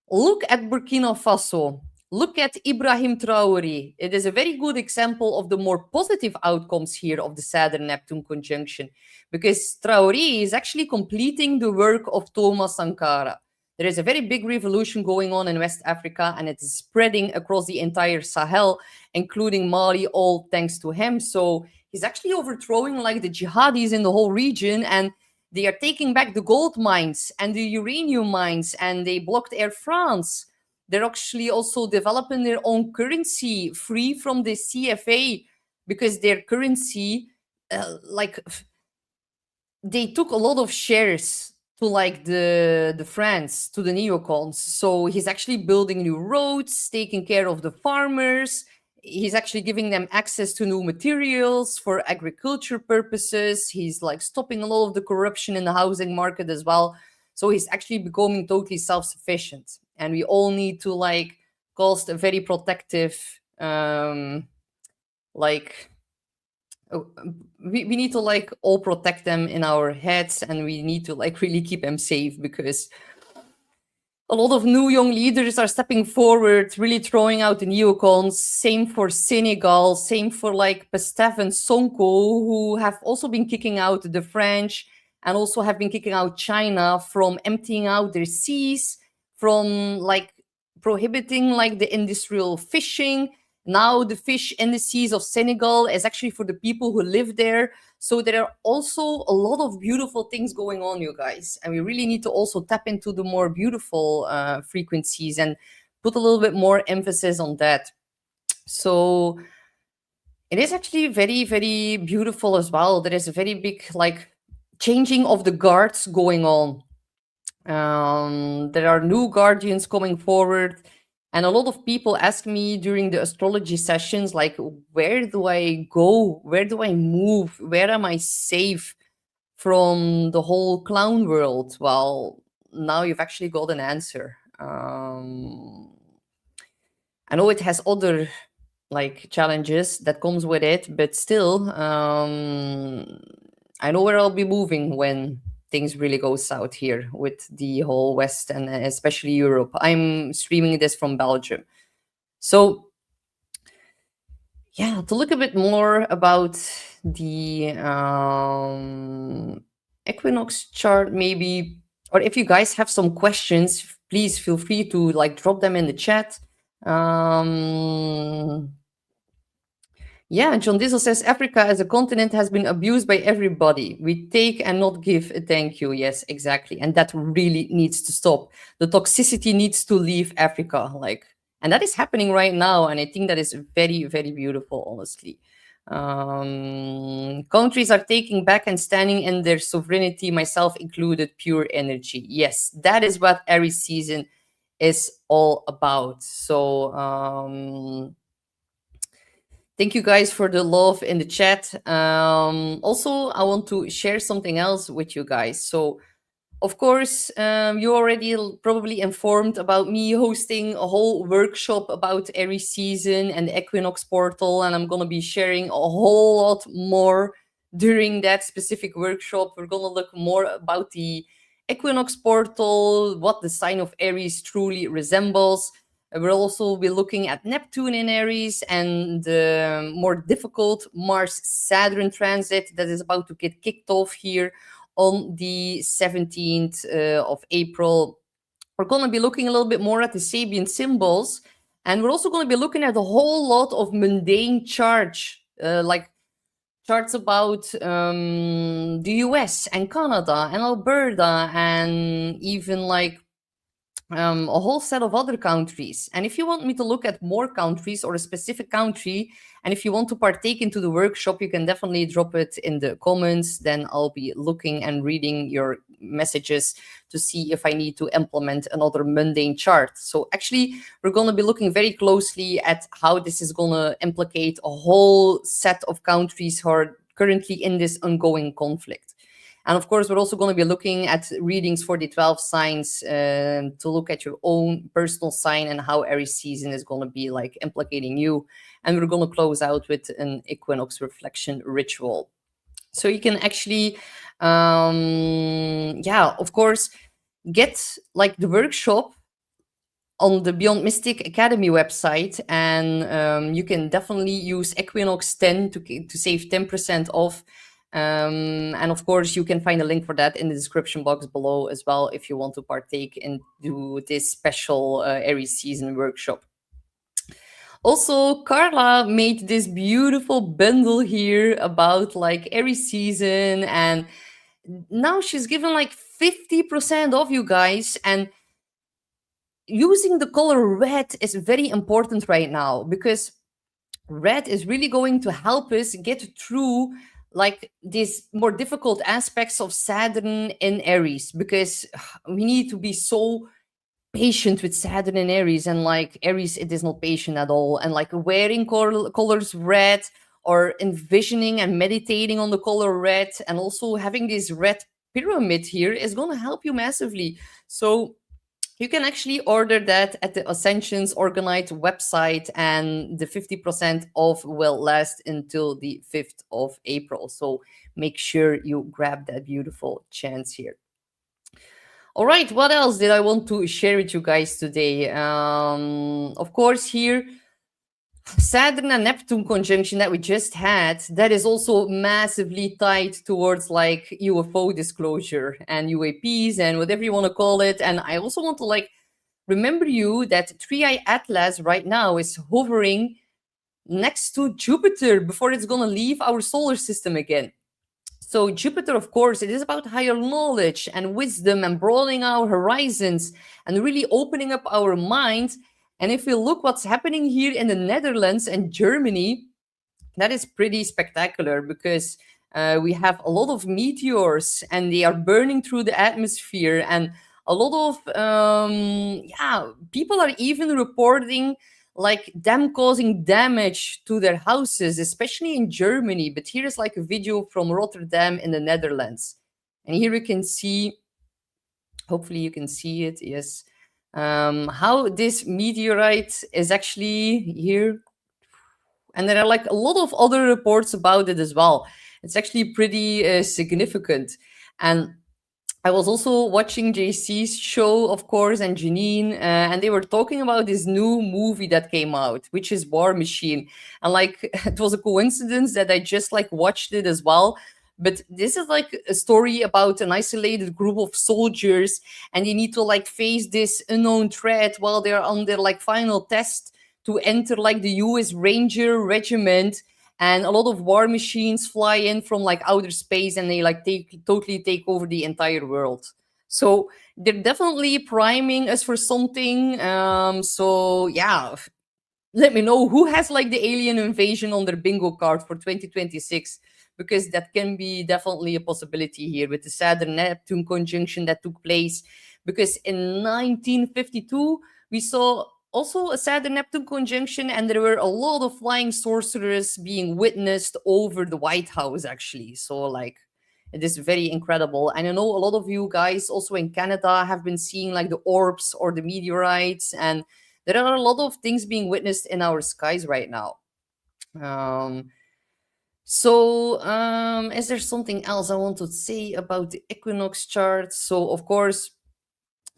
S1: Look at Burkina Faso. Look at Ibrahim Traore. It is a very good example of the more positive outcomes here of the Saturn Neptune conjunction, because Traore is actually completing the work of Thomas Sankara. There is a very big revolution going on in West Africa, and it's spreading across the entire Sahel, including Mali, all thanks to him. So he's actually overthrowing like the jihadis in the whole region, and they are taking back the gold mines and the uranium mines, and they blocked Air France. They're actually also developing their own currency free from the CFA, because their currency, like they took a lot of shares to like the France, to the neocons. So he's actually building new roads, taking care of the farmers. He's actually giving them access to new materials for agriculture purposes. He's like stopping a lot of the corruption in the housing market as well. So he's actually becoming totally self-sufficient. And we all need to like cast a very protective like we need to like all protect them in our heads, and we need to like really keep them safe, because a lot of new young leaders are stepping forward, really throwing out the neocons. Same for Senegal, same for like Pastef and Sonko, who have also been kicking out the French and also have been kicking out China from emptying out their seas, from like prohibiting like the industrial fishing. Now the fish in the seas of Senegal is actually for the people who live there. So there are also a lot of beautiful things going on, you guys. And we really need to also tap into the more beautiful frequencies and put a little bit more emphasis on that. So it is actually very, very beautiful as well. There is a very big like changing of the guards going on. There are new guardians coming forward. And a lot of people ask me during the astrology sessions, like, where do I go? Where do I move? Where am I safe from the whole clown world? Well, now you've actually got an answer. I know it has other like challenges that comes with it, but still, I know where I'll be moving when things really go south here with the whole West and especially Europe. I'm streaming this from Belgium. So, yeah, to look a bit more about the equinox chart, maybe, or if you guys have some questions, please feel free to like drop them in the chat. Yeah, John Diesel says Africa as a continent has been abused by everybody. We take and not give a thank you. Yes, exactly. And that really needs to stop. The toxicity needs to leave Africa. And that is happening right now. And I think that is very, very beautiful, honestly. Countries are taking back and standing in their sovereignty, myself included, pure energy. Yes, that is what Aries season is all about. So, thank you guys for the love in the chat. Also, I want to share something else with you guys. So, of course, you already probably informed about me hosting a whole workshop about Aries season and the Equinox portal, and I'm going to be sharing a whole lot more during that specific workshop. We're going to look more about the Equinox portal, what the sign of Aries truly resembles. We'll also be looking at Neptune in Aries and the more difficult Mars-Saturn transit that is about to get kicked off here on the 17th of April. We're going to be looking a little bit more at the Sabian symbols And we're also going to be looking at a whole lot of mundane charts, like charts about the US and Canada and Alberta, and even like a whole set of other countries. And if you want me to look at more countries or a specific country, and if you want to partake into the workshop, you can definitely drop it in the comments. Then I'll be looking and reading your messages to see if I need to implement another mundane chart. So actually, we're going to be looking very closely at how this is going to implicate a whole set of countries who are currently in this ongoing conflict. And of course, we're also going to be looking at readings for the 12 signs to look at your own personal sign and how Aries season is going to be like implicating you. And we're going to close out with an equinox reflection ritual. So you can actually, of course, get like the workshop on the Beyond Mystic Academy website, and you can definitely use Equinox 10 to save 10% off. And of course, you can find a link for that in the description box below as well if you want to partake into this special Aries season workshop. Also, Carla made this beautiful bundle here about like Aries season, and now she's given like 50% off, you guys. And using the color red is very important right now, because red is really going to help us get through like these more difficult aspects of Saturn in Aries, because we need to be so patient with Saturn in Aries, and like Aries, it is not patient at all. And like wearing colors red, or envisioning and meditating on the color red, and also having this red pyramid here is going to help you massively. So you can actually order that at the Ascensions Organite website, and the 50% off will last until the 5th of April. So make sure you grab that beautiful chance here. All right, what else did I want to share with you guys today? Of course, here, Saturn and Neptune conjunction that we just had, that is also massively tied towards like UFO disclosure and UAPs and whatever you want to call it. And I also want to like remember you that 3i Atlas right now is hovering next to Jupiter before it's going to leave our solar system again. So Jupiter, of course, it is about higher knowledge and wisdom and broadening our horizons and really opening up our minds. And if we look what's happening here in the Netherlands and Germany, that is pretty spectacular, because we have a lot of meteors and they are burning through the atmosphere, and a lot of people are even reporting like them causing damage to their houses, especially in Germany. But here is like a video from Rotterdam in the Netherlands, and here you can see, hopefully you can see it, yes, how this meteorite is actually here. And there are like a lot of other reports about it as well. It's actually pretty significant. And I was also watching JC's show, of course, and Janine, and they were talking about this new movie that came out, which is War Machine. And like, it was a coincidence that I just like watched it as well. But this is like a story about an isolated group of soldiers, and they need to like face this unknown threat while they're on their like final test to enter like the US Ranger Regiment. And a lot of war machines fly in from like outer space, and they like totally take over the entire world. So they're definitely priming us for something. So yeah, let me know who has like the alien invasion on their bingo card for 2026, because that can be definitely a possibility here with the Saturn Neptune conjunction that took place. Because in 1952 we saw also a Saturn Neptune conjunction, and there were a lot of flying sorcerers being witnessed over the White House, actually. So, like, it is very incredible. And I know a lot of you guys also in Canada have been seeing like the orbs or the meteorites, and there are a lot of things being witnessed in our skies right now. Is there something else I want to say about the equinox chart? So, of course,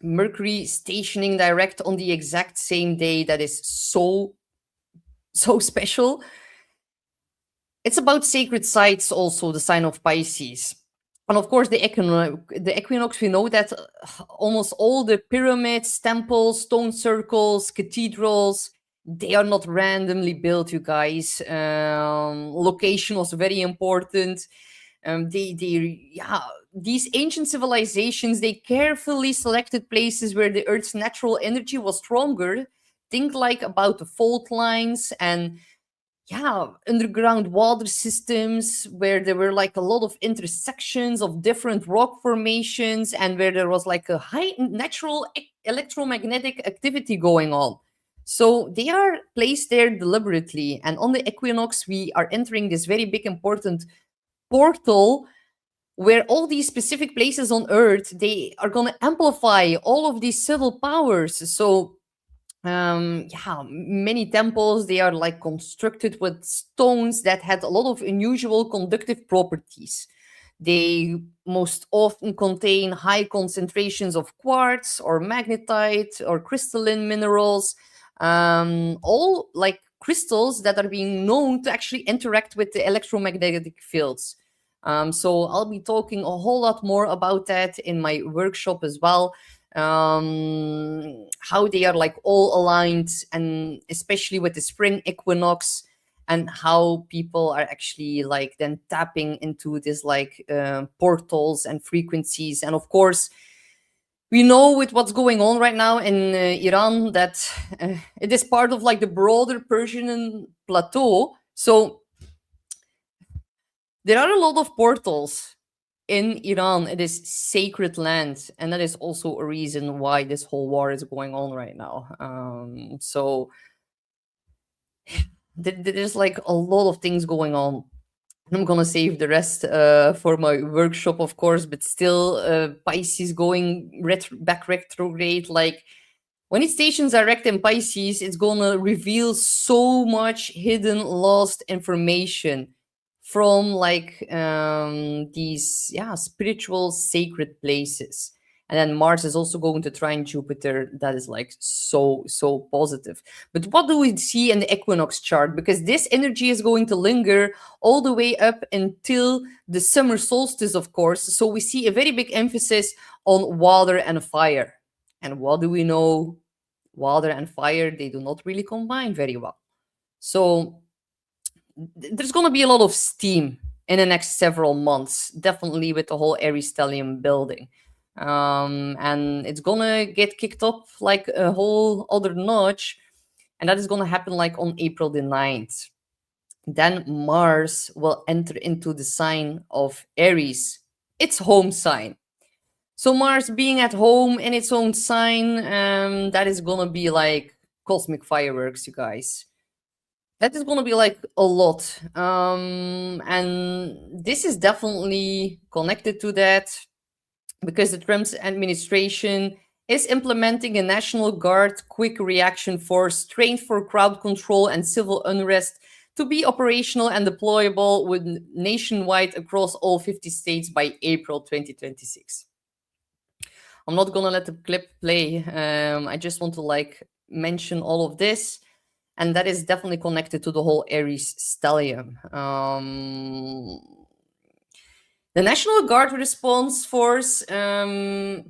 S1: Mercury stationing direct on the exact same day, that is so special. It's about sacred sites also, the sign of Pisces. And of course, the equinox, we know that almost all the pyramids, temples, stone circles, cathedrals, they are not randomly built, you guys. Location was very important. Yeah, these ancient civilizations, they carefully selected places where the Earth's natural energy was stronger. Think like about the fault lines and yeah, underground water systems where there were like a lot of intersections of different rock formations and where there was like a high natural electromagnetic activity going on. So they are placed there deliberately. And on the equinox, we are entering this very big important portal where all these specific places on Earth, they are going to amplify all of these subtle powers. So yeah, many temples, they are like constructed with stones that had a lot of unusual conductive properties. They most often contain high concentrations of quartz or magnetite or crystalline minerals, all like crystals that are being known to actually interact with the electromagnetic fields. So I'll be talking a whole lot more about that in my workshop as well. How they are like all aligned, and especially with the spring equinox, and how people are actually like then tapping into this like portals and frequencies. And of course, we know with what's going on right now in Iran that it is part of like the broader Persian plateau. So there are a lot of portals in Iran. It is sacred land, and that is also a reason why this whole war is going on right now. So there's like a lot of things going on. I'm gonna save the rest for my workshop, of course, but still, Pisces going back retrograde. Like when it stations direct in Pisces, it's gonna reveal so much hidden, lost information from like these spiritual sacred places. And then Mars is also going to trine Jupiter. That is like so positive. But what do we see in the equinox chart? Because this energy is going to linger all the way up until the summer solstice, of course. So we see a very big emphasis on water and fire. And what do we know? Water and fire, they do not really combine very well. So there's going to be a lot of steam in the next several months, definitely with the whole Aries stellium building. And it's going to get kicked up like a whole other notch. And that is going to happen like on April the 9th. Then Mars will enter into the sign of Aries, its home sign. So Mars being at home in its own sign, that is going to be like cosmic fireworks, you guys. That is going to be like a lot. And this is definitely connected to that because the Trump administration is implementing a National Guard quick reaction force trained for crowd control and civil unrest to be operational and deployable with nationwide across all 50 states by April 2026. I'm not gonna let the clip play. I just want to like mention all of this, and that is definitely connected to the whole Aries stellium. The National Guard Response Force, there's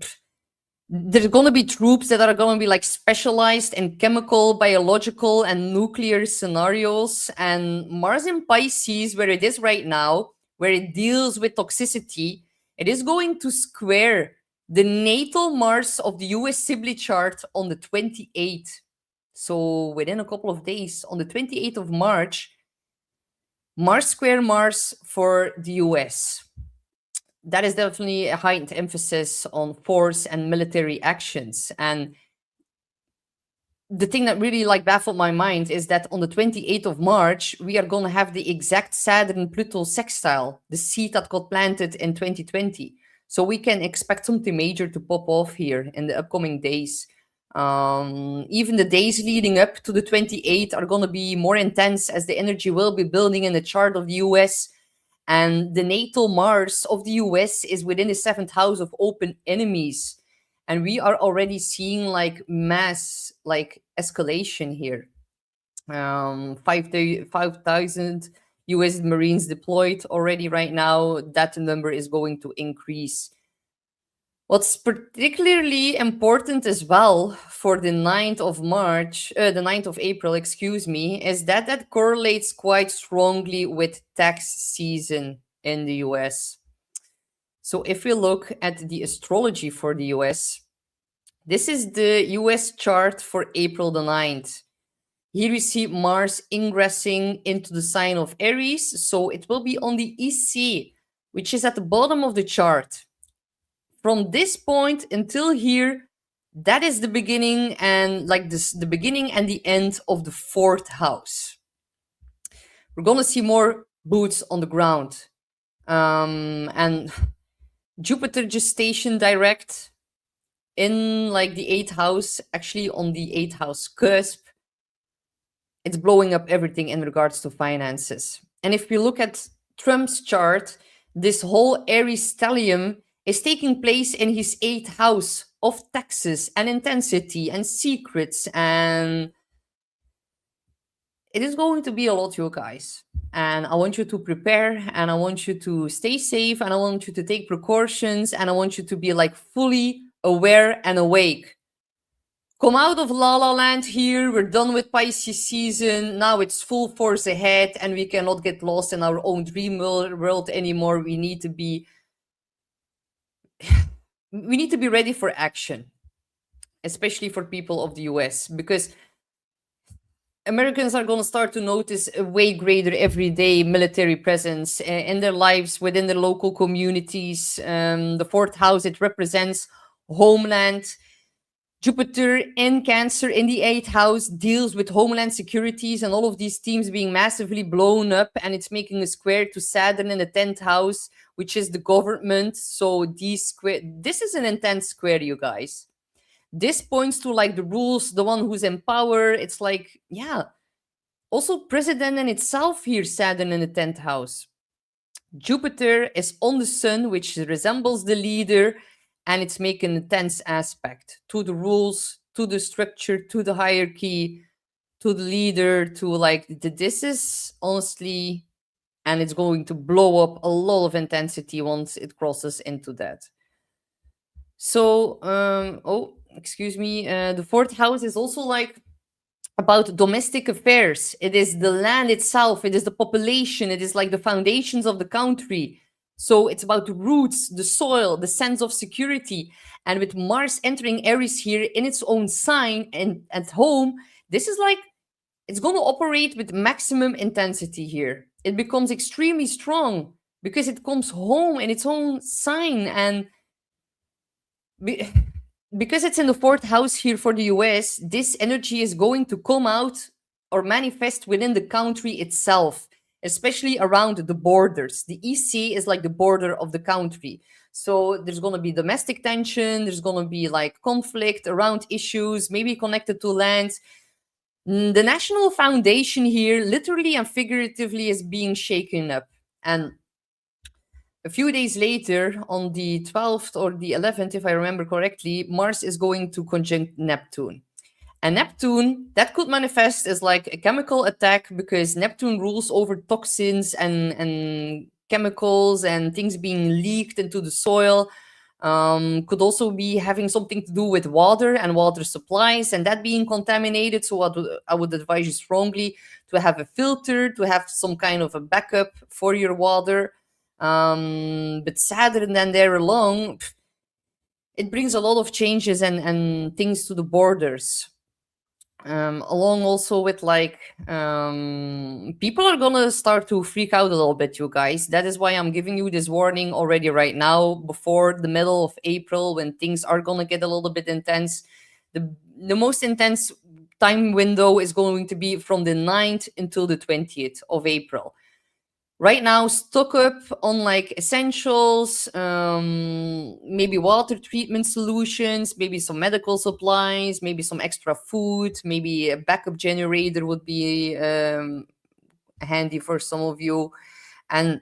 S1: going to be troops that are going to be like specialized in chemical, biological, and nuclear scenarios. And Mars in Pisces, where it is right now, where it deals with toxicity, it is going to square the natal Mars of the US Sibley chart on the 28th. So within a couple of days, on the 28th of March, Mars square Mars for the US. That is definitely a heightened emphasis on force and military actions. And the thing that really like baffled my mind is that on the 28th of March, we are going to have the exact Saturn-Pluto sextile, the seed that got planted in 2020. So we can expect something major to pop off here in the upcoming days. Even the days leading up to the 28th are going to be more intense as the energy will be building in the chart of the US. And the natal Mars of the US is within the 7th house of open enemies. And we are already seeing like mass like escalation here. 5,000 US Marines deployed already right now. That number is going to increase. What's particularly important as well for the 9th of March, the 9th of April, excuse me, is that that correlates quite strongly with tax season in the US. So if we look at the astrology for the US, this is the US chart for April the 9th. Here we see Mars ingressing into the sign of Aries, so it will be on the EC, which is at the bottom of the chart. From this point until here, that is the beginning and like this, the beginning and the end of the fourth house. We're gonna see more boots on the ground. And Jupiter just stationed direct in like the eighth house, actually on the eighth house cusp. It's blowing up everything in regards to finances. And if we look at Trump's chart, this whole Aries stellium is taking place in his eighth house of taxes and intensity and secrets. And it is going to be a lot, you guys. And I want you to prepare and I want you to stay safe and I want you to take precautions and I want you to be like fully aware and awake. Come out of La La Land here. We're done with Pisces season. Now it's full force ahead and we cannot get lost in our own dream world anymore. We need to be ready for action, especially for people of the US, because Americans are going to start to notice a way greater everyday military presence in their lives, within their local communities. The fourth house, it represents homeland. Jupiter in Cancer in the eighth house deals with homeland securities and all of these teams being massively blown up, and it's making a square to Saturn in the 10th house, which is the government. So this is an intense square, you guys. This points to like the rules, the one who's in power. It's like, yeah. Also, president in itself here, Saturn in the 10th house. Jupiter is on the sun, which resembles the leader, and it's making a tense aspect to the rules, to the structure, to the hierarchy, to the leader, to like, this is honestly, and it's going to blow up a lot of intensity once it crosses into that. So, excuse me, the fourth house is also like about domestic affairs. It is the land itself, it is the population, it is like the foundations of the country. So it's about the roots, the soil, the sense of security. And with Mars entering Aries here in its own sign and at home, this is like, it's going to operate with maximum intensity here. It becomes extremely strong because it comes home in its own sign. And because it's in the fourth house here for the US, this energy is going to come out or manifest within the country itself, especially around the borders. The EC is like the border of the country. So there's going to be domestic tension, there's going to be like conflict around issues, maybe connected to land. The national foundation here, literally and figuratively, is being shaken up. And a few days later, on the 12th or the 11th, if I remember correctly, Mars is going to conjunct Neptune. And Neptune, that could manifest as like a chemical attack because Neptune rules over toxins and chemicals and things being leaked into the soil. Could also be having something to do with water and water supplies and that being contaminated. So I would advise you strongly to have a filter, to have some kind of a backup for your water. But Saturn then there along, it brings a lot of changes and things to the borders. Along also with like people are gonna start to freak out a little bit, you guys. That is why I'm giving you this warning already right now before the middle of April, when things are gonna get a little bit intense. The most intense time window is going to be from the 9th until the 20th of April. Right now, stock up on like essentials, maybe water treatment solutions, maybe some medical supplies, maybe some extra food, maybe a backup generator would be handy for some of you. And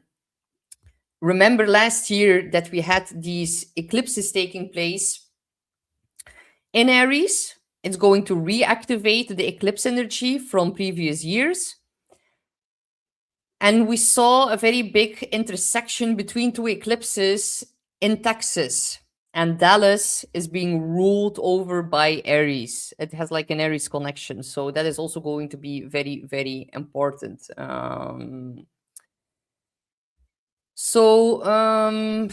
S1: remember last year that we had these eclipses taking place in Aries. It's going to reactivate the eclipse energy from previous years. And we saw a very big intersection between two eclipses in Texas. and Dallas is being ruled over by Aries. It has like an Aries connection, so that is also going to be very, very important. So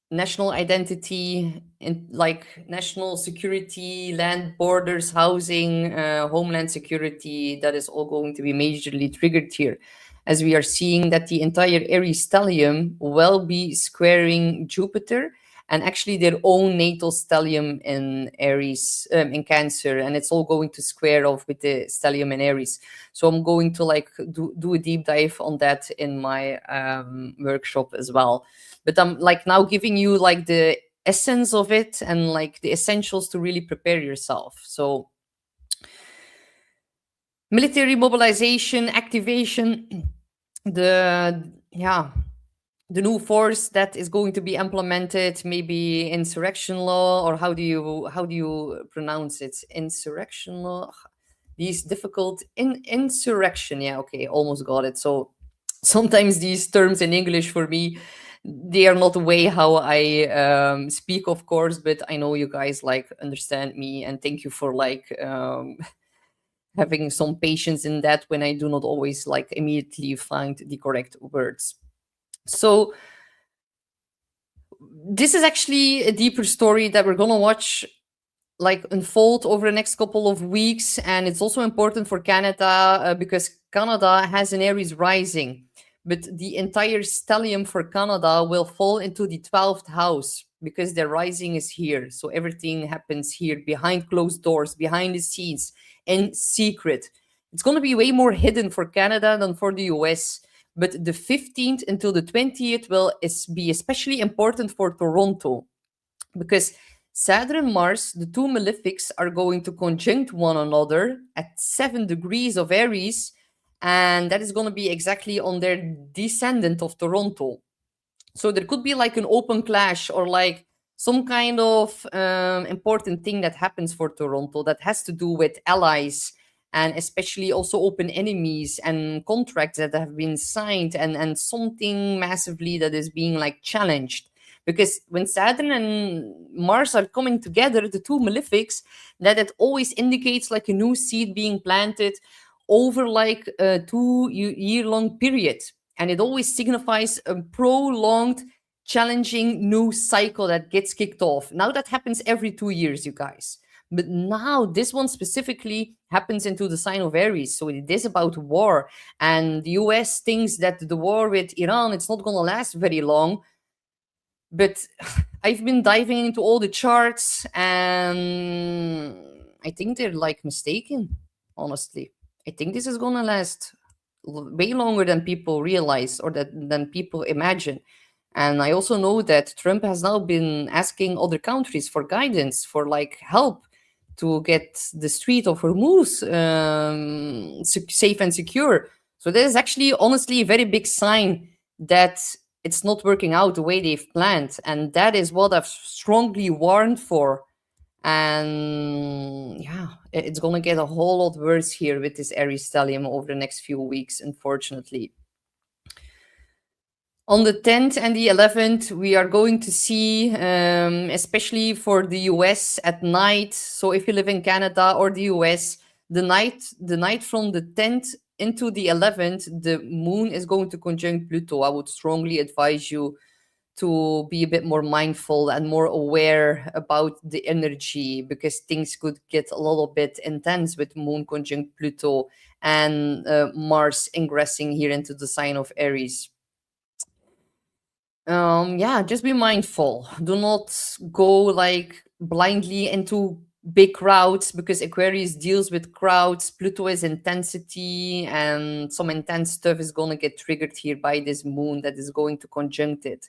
S1: national identity and like national security, land borders, housing, homeland security, that is all going to be majorly triggered here, as we are seeing that the entire Aries stellium will be squaring Jupiter and actually their own natal stellium in Aries, in Cancer, and it's all going to square off with the stellium in Aries. So I'm going to like do a deep dive on that in my workshop as well, but I'm like now giving you like the essence of it and like the essentials to really prepare yourself. So military mobilization, activation, the yeah, the new force that is going to be implemented, maybe insurrection law, or how do you pronounce it? Insurrection law. These difficult insurrection. Yeah, okay, almost got it. So sometimes these terms in English for me, they are not the way how I speak, of course, but I know you guys like understand me, and thank you for like having some patience in that when I do not always like immediately find the correct words. So this is actually a deeper story that we're gonna watch like unfold over the next couple of weeks, and it's also important for Canada because Canada has an Aries rising, but the entire stellium for Canada will fall into the 12th house because their rising is here. So everything happens here behind closed doors, behind the scenes, in secret. It's going to be way more hidden for Canada than for the US, but the 15th until the 20th will be especially important for Toronto because Saturn and Mars, the two malefics, are going to conjunct one another at 7 degrees of Aries, and that is going to be exactly on their descendant of Toronto. So there could be like an open clash or like some kind of important thing that happens for Toronto that has to do with allies and especially also open enemies and contracts that have been signed and something massively that is being like challenged. Because when Saturn and Mars are coming together, the two malefics, that it always indicates like a new seed being planted over like a 2 year long period, and it always signifies a prolonged challenging new cycle that gets kicked off. Now that happens every 2 years, you guys, but now this one specifically happens into the sign of Aries, so it is about war, and the US thinks that the war with Iran, it's not going to last very long. But I've been diving into all the charts and I think they're like mistaken, honestly. I think this is gonna last way longer than people realize or than people imagine. And I also know that Trump has now been asking other countries for guidance, for like help to get the Strait of Hormuz safe and secure. So that is actually, honestly, a very big sign that it's not working out the way they've planned. And that is what I've strongly warned for. And yeah, it's going to get a whole lot worse here with this Aries stellium over the next few weeks, unfortunately. On the 10th and the 11th, we are going to see, especially for the US at night. So if you live in Canada or the US, the night from the 10th into the 11th, the moon is going to conjunct Pluto. I would strongly advise you to be a bit more mindful and more aware about the energy because things could get a little bit intense with moon conjunct Pluto and Mars ingressing here into the sign of Aries. Yeah, just be mindful. Do not go like blindly into big crowds because Aquarius deals with crowds. Pluto is intensity, and some intense stuff is going to get triggered here by this moon that is going to conjunct it.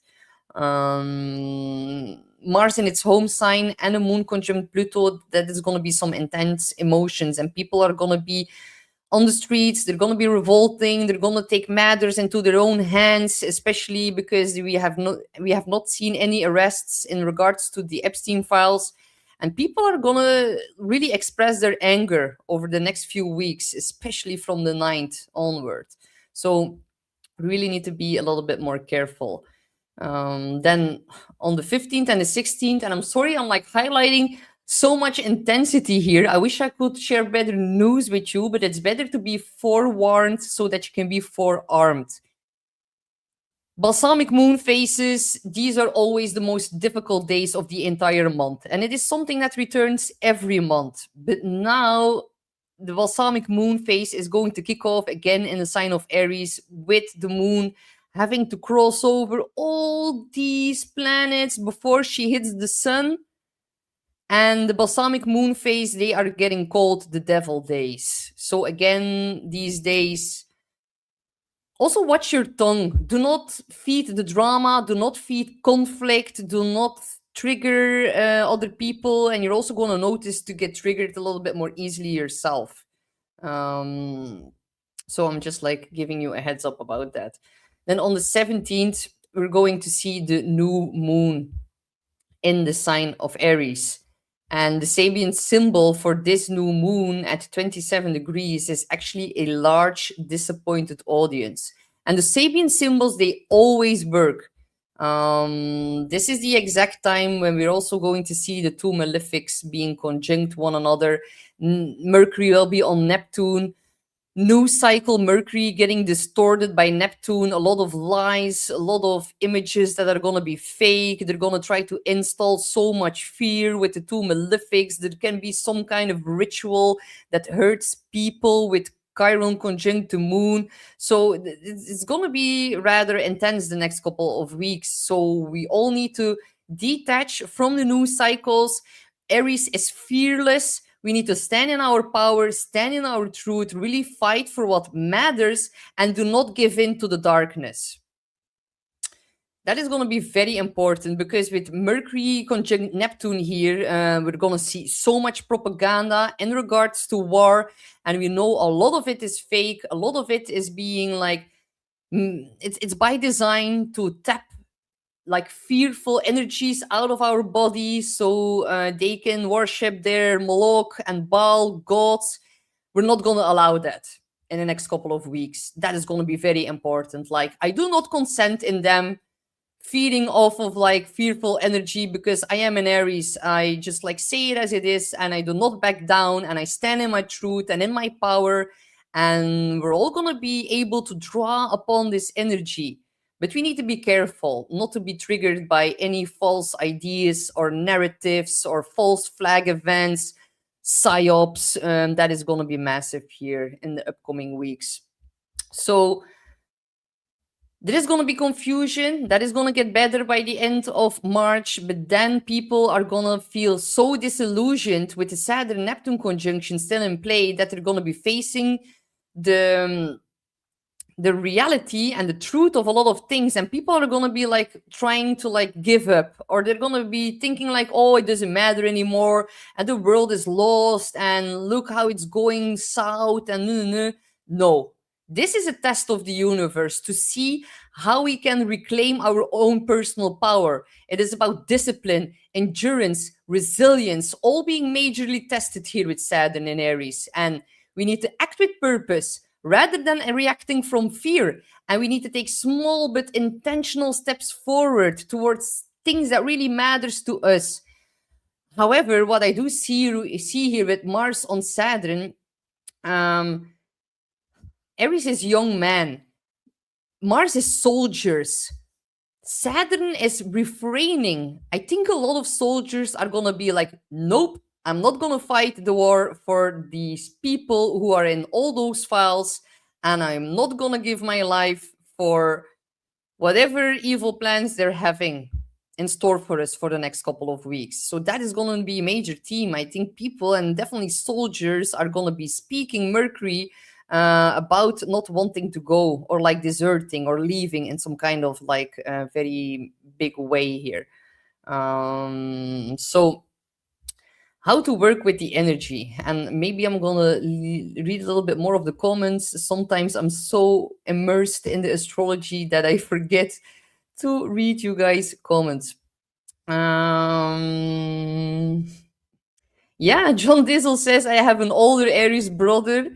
S1: Mars in its home sign and a moon conjunct Pluto, that is going to be some intense emotions, and people are going to be on the streets. They're going to be revolting. They're going to take matters into their own hands, especially because we have not seen any arrests in regards to the Epstein files, and people are going to really express their anger over the next few weeks, especially from the 9th onward. So really need to be a little bit more careful. Then on the 15th and the 16th, and I'm sorry, I'm like highlighting so much intensity here. I wish I could share better news with you, but it's better to be forewarned so that you can be forearmed. Balsamic moon phases, these are always the most difficult days of the entire month. And it is something that returns every month. But now the balsamic moon phase is going to kick off again in the sign of Aries, with the moon having to cross over all these planets before she hits the sun. And the balsamic moon phase, they are getting called the devil days. So again, these days, also watch your tongue. Do not feed the drama, do not feed conflict, do not trigger other people, and you're also going to notice to get triggered a little bit more easily yourself. So I'm just like giving you a heads up about that. Then on the 17th, we're going to see the new moon in the sign of Aries. And the Sabian symbol for this new moon at 27 degrees is actually a large, disappointed audience. And the Sabian symbols, they always work. This is the exact time when we're also going to see the two malefics being conjunct one another. Mercury will be on Neptune, new cycle Mercury getting distorted by Neptune, a lot of lies, a lot of images that are going to be fake. They're going to try to install so much fear with the two malefics. There can be some kind of ritual that hurts people with Chiron conjunct the moon. So it's going to be rather intense the next couple of weeks. So we all need to detach from the new cycles. Aries is fearless. We need to stand in our power, stand in our truth, really fight for what matters, and do not give in to the darkness. That is going to be very important, because with Mercury conjunct Neptune here, we're going to see so much propaganda in regards to war. And we know a lot of it is fake. A lot of it is being like, it's by design to tap like fearful energies out of our bodies so they can worship their Moloch and Baal gods. We're not going to allow that in the next couple of weeks. That is going to be very important. Like, I do not consent in them feeding off of like fearful energy, because I am an Aries. I just like say it as it is, and I do not back down, and I stand in my truth and in my power. And we're all going to be able to draw upon this energy. But we need to be careful not to be triggered by any false ideas or narratives or false flag events, psyops. That is going to be massive here in the upcoming weeks. So there is going to be confusion. That is going to get better by the end of March. But then people are going to feel so disillusioned with the Saturn Neptune conjunction still in play that they're going to be facing the reality and the truth of a lot of things, and people are going to be like trying to like give up, or they're going to be thinking like, oh, it doesn't matter anymore and the world is lost and look how it's going south and no. This is a test of the universe to see how we can reclaim our own personal power. It is about discipline, endurance, resilience, all being majorly tested here with Saturn in Aries. And we need to act with purpose rather than reacting from fear. And we need to take small but intentional steps forward towards things that really matters to us. However, what I do see here with Mars on Saturn, Aries is young man. Mars is soldiers. Saturn is refraining. I think a lot of soldiers are going to be like, nope, I'm not going to fight the war for these people who are in all those files, and I'm not going to give my life for whatever evil plans they're having in store for us for the next couple of weeks. So that is going to be a major theme. I think people, and definitely soldiers, are going to be speaking Mercury about not wanting to go, or like deserting or leaving in some kind of like very big way here. So how to work with the energy, and maybe I'm gonna read a little bit more of the comments. Sometimes I'm so immersed in the astrology that I forget to read you guys comments. Yeah, John Dizzle says I have an older Aries brother.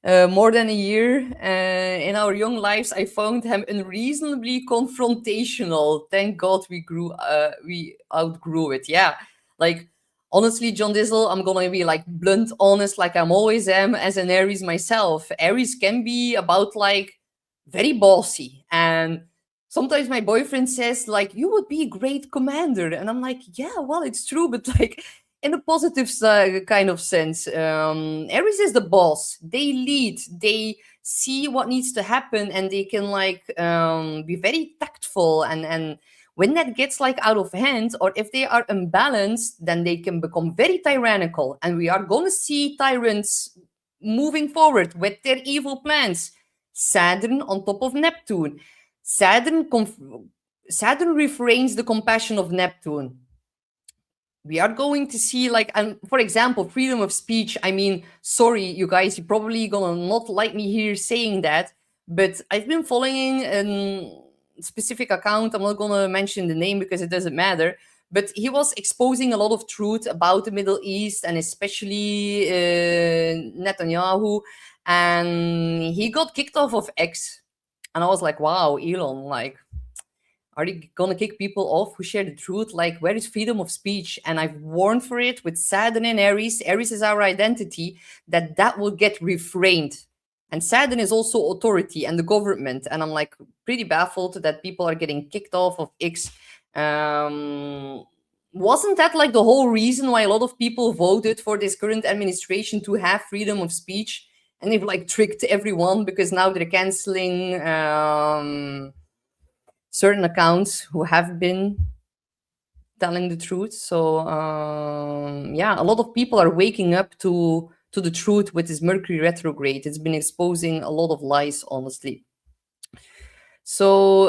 S1: more than a year. In our young lives, I found him unreasonably confrontational. Thank God we outgrew it. Yeah, like honestly, John Dizzle, I'm gonna be like blunt, honest, like I'm always am as an Aries myself. Aries can be about like very bossy, and sometimes my boyfriend says like you would be a great commander, and I'm like, yeah, well, it's true, but like in a positive kind of sense. Aries is the boss. They lead. They see what needs to happen, and they can like be very tactful. And when that gets like out of hand, or if they are imbalanced, then they can become very tyrannical. And we are going to see tyrants moving forward with their evil plans. Saturn on top of Neptune. Saturn Saturn refrains the compassion of Neptune. We are going to see like, and for example, freedom of speech. I mean, sorry you guys, you're probably gonna not like me here saying that, but I've been following a specific account. I'm not gonna mention the name because it doesn't matter, but he was exposing a lot of truth about the Middle East, and especially Netanyahu, and he got kicked off of X. And I was like, wow, Elon, like, are you gonna kick people off who share the truth? Like, where is freedom of speech? And I've warned for it with Saturn and Aries. Aries is our identity, that will get reframed. And Saturn is also authority and the government. And I'm like pretty baffled that people are getting kicked off of X. Wasn't that like the whole reason why a lot of people voted for this current administration, to have freedom of speech? And they've like tricked everyone because now they're canceling certain accounts who have been telling the truth. So yeah, a lot of people are waking up to the truth with this Mercury retrograde. It's been exposing a lot of lies, honestly. So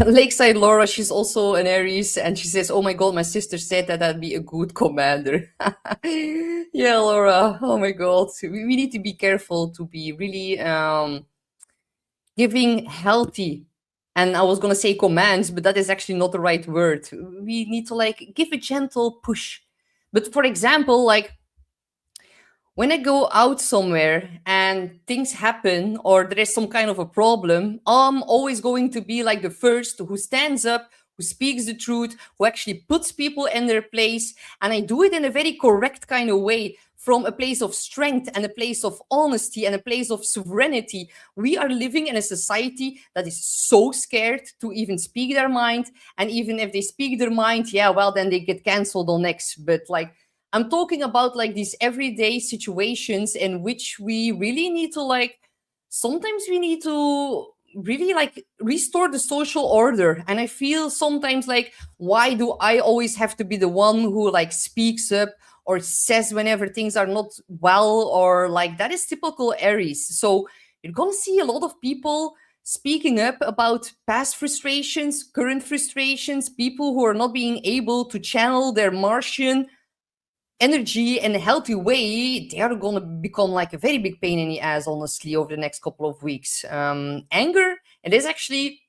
S1: Lakeside Laura, she's also an Aries, and she says, "Oh my God, my sister said that I'd be a good commander." Yeah, Laura. Oh my God, we need to be careful to be really giving healthy, and I was going to say commands, but that is actually not the right word. We need to like give a gentle push. But for example, like when I go out somewhere and things happen, or there is some kind of a problem, I'm always going to be like the first who stands up, who speaks the truth, who actually puts people in their place. And I do it in a very correct kind of way, from a place of strength and a place of honesty and a place of sovereignty. We are living in a society that is so scared to even speak their mind. And even if they speak their mind, yeah, well, then they get canceled on X. But like, I'm talking about like these everyday situations in which we really need to like, sometimes we need to really like restore the social order. And I feel sometimes like, why do I always have to be the one who like speaks up or says whenever things are not well, or like that is typical Aries. So you're gonna see a lot of people speaking up about past frustrations, current frustrations, people who are not being able to channel their Martian energy in a healthy way. They are going to become like a very big pain in the ass, honestly, over the next couple of weeks. Anger, it is actually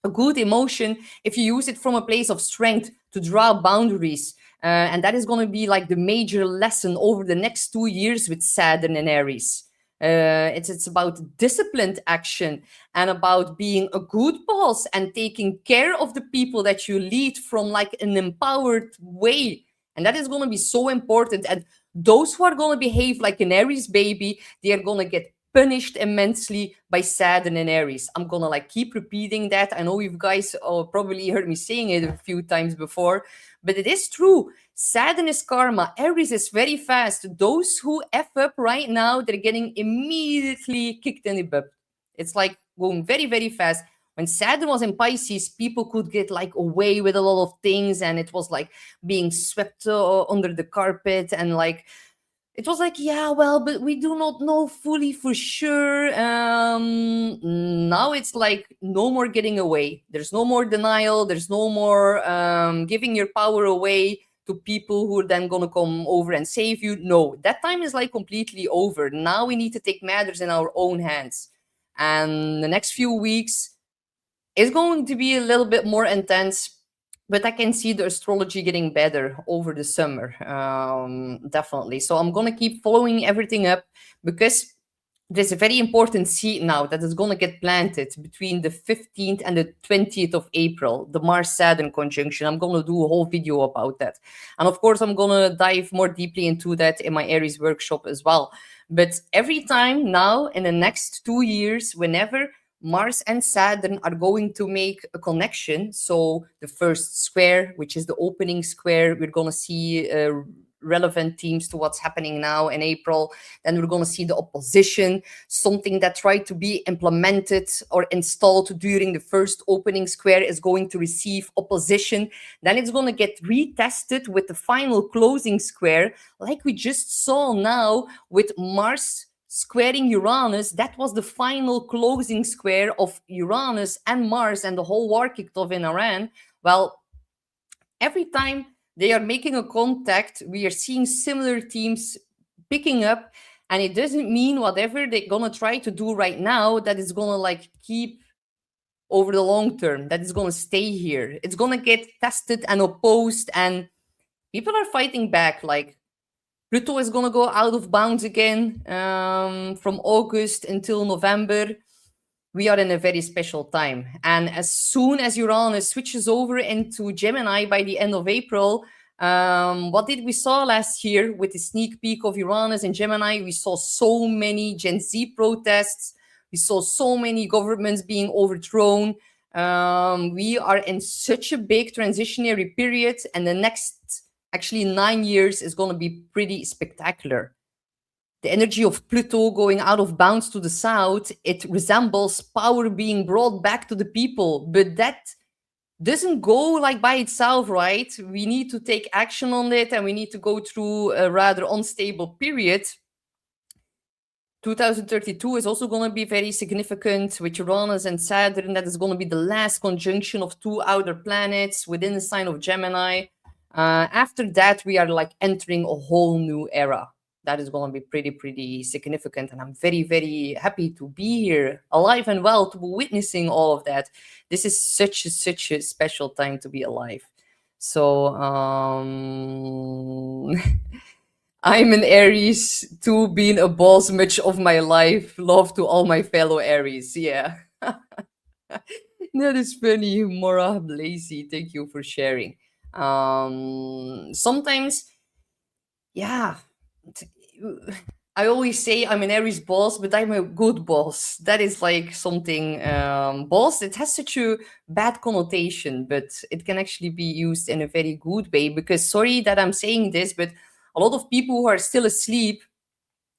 S1: a good emotion if you use it from a place of strength to draw boundaries. And that is going to be like the major lesson over the next 2 years with Saturn and Aries. It's about disciplined action and about being a good boss and taking care of the people that you lead from like an empowered way. And that is going to be so important. And those who are going to behave like an Aries baby, they are going to get punished immensely by Saturn and Aries. I'm going to like keep repeating that. I know you guys probably heard me saying it a few times before, but it is true. Saturn is karma. Aries is very fast. Those who F up right now, they're getting immediately kicked in the butt. It's like going very, very fast. When Saturn was in Pisces, people could get like away with a lot of things, and it was like being swept under the carpet, and like it was like, yeah, well, but we do not know fully for sure. Now it's like no more getting away. There's no more denial. There's no more giving your power away to people who are then gonna come over and save you. No, that time is like completely over. Now we need to take matters in our own hands, and the next few weeks is going to be a little bit more intense. but I can see the astrology getting better over the summer, definitely. So I'm gonna keep following everything up, because there's a very important seed now that is gonna get planted between the 15th and the 20th of April, the Mars-Saturn conjunction. I'm gonna do a whole video about that, and of course, I'm gonna dive more deeply into that in my Aries workshop as well. But every time now in the next 2 years, whenever Mars and Saturn are going to make a connection. So the first square, which is the opening square, we're going to see relevant themes to what's happening now in April. Then we're going to see the opposition, something that tried to be implemented or installed during the first opening square is going to receive opposition. Then it's going to get retested with the final closing square, like we just saw now with Mars squaring Uranus. That was the final closing square of Uranus and Mars, and the whole war kicked off in Iran. Well, every time they are making a contact, we are seeing similar themes picking up, and it doesn't mean whatever they're gonna try to do right now that is gonna like keep over the long term, that is gonna stay here. It's gonna get tested and opposed, and people are fighting back. Like, Pluto is going to go out of bounds again from August until November. We are in a very special time. And as soon as Uranus switches over into Gemini by the end of April, what did we saw last year with the sneak peek of Uranus and Gemini? We saw so many Gen Z protests. We saw so many governments being overthrown. We are in such a big transitionary period, and the next actually 9 years is going to be pretty spectacular. The energy of Pluto going out of bounds to the south, it resembles power being brought back to the people, but that doesn't go like by itself, right? We need to take action on it, and we need to go through a rather unstable period. 2032 is also going to be very significant with Uranus and Saturn. That is going to be the last conjunction of two outer planets within the sign of Gemini. After that, we are like entering a whole new era. That is going to be pretty significant. And I'm very happy to be here, alive and well, to be witnessing all of that. This is such a special time to be alive. So, I'm an Aries too, being a boss much of my life. Love to all my fellow Aries. Yeah. That is funny, Mora Blazy. Thank you for sharing. Sometimes, yeah, I always say I'm an Aries boss, but I'm a good boss. That is like something, boss, it has such a bad connotation, but it can actually be used in a very good way. Because, sorry that I'm saying this, but a lot of people who are still asleep,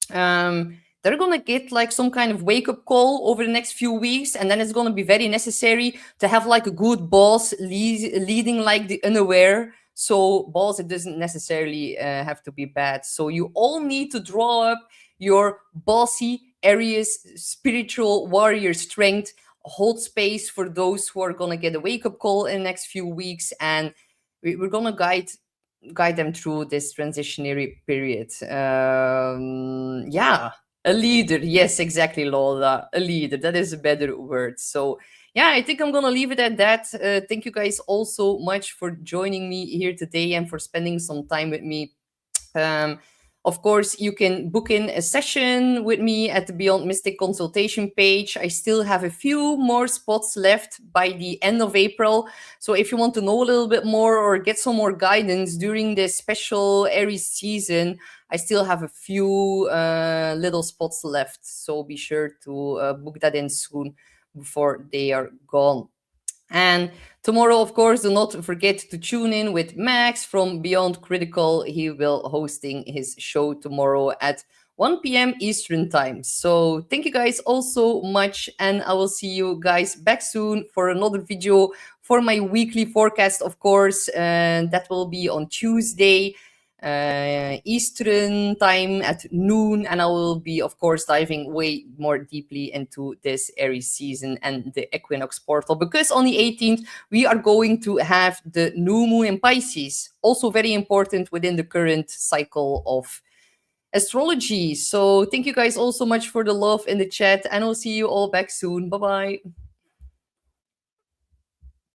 S1: they're gonna get like some kind of wake-up call over the next few weeks, and then it's gonna be very necessary to have like a good boss leading like the unaware. So boss, it doesn't necessarily have to be bad. So you all need to draw up your bossy Aries spiritual warrior strength, hold space for those who are gonna get a wake-up call in the next few weeks, and we're gonna guide them through this transitionary period. Yeah, a leader. Yes, exactly, Lola. A leader. That is a better word. So, yeah, I think I'm going to leave it at that. Thank you guys all so much for joining me here today and for spending some time with me. Of course, you can book in a session with me at the Beyond Mystic consultation page. I still have a few more spots left by the end of April. So if you want to know a little bit more or get some more guidance during this special Aries season, I still have a few little spots left. So be sure to book that in soon before they are gone. And tomorrow, of course, do not forget to tune in with Max from Beyond Critical. He will hosting his show tomorrow at 1 p.m. Eastern Time. So thank you guys all so much, and I will see you guys back soon for another video for my weekly forecast, of course, and that will be on Tuesday. Eastern time at noon, and I will be, of course, diving way more deeply into this Aries season and the equinox portal, because on the 18th we are going to have the new moon in Pisces, also very important within the current cycle of astrology. So thank you guys all so much for the love in the chat, and I'll see you all back soon. Bye bye.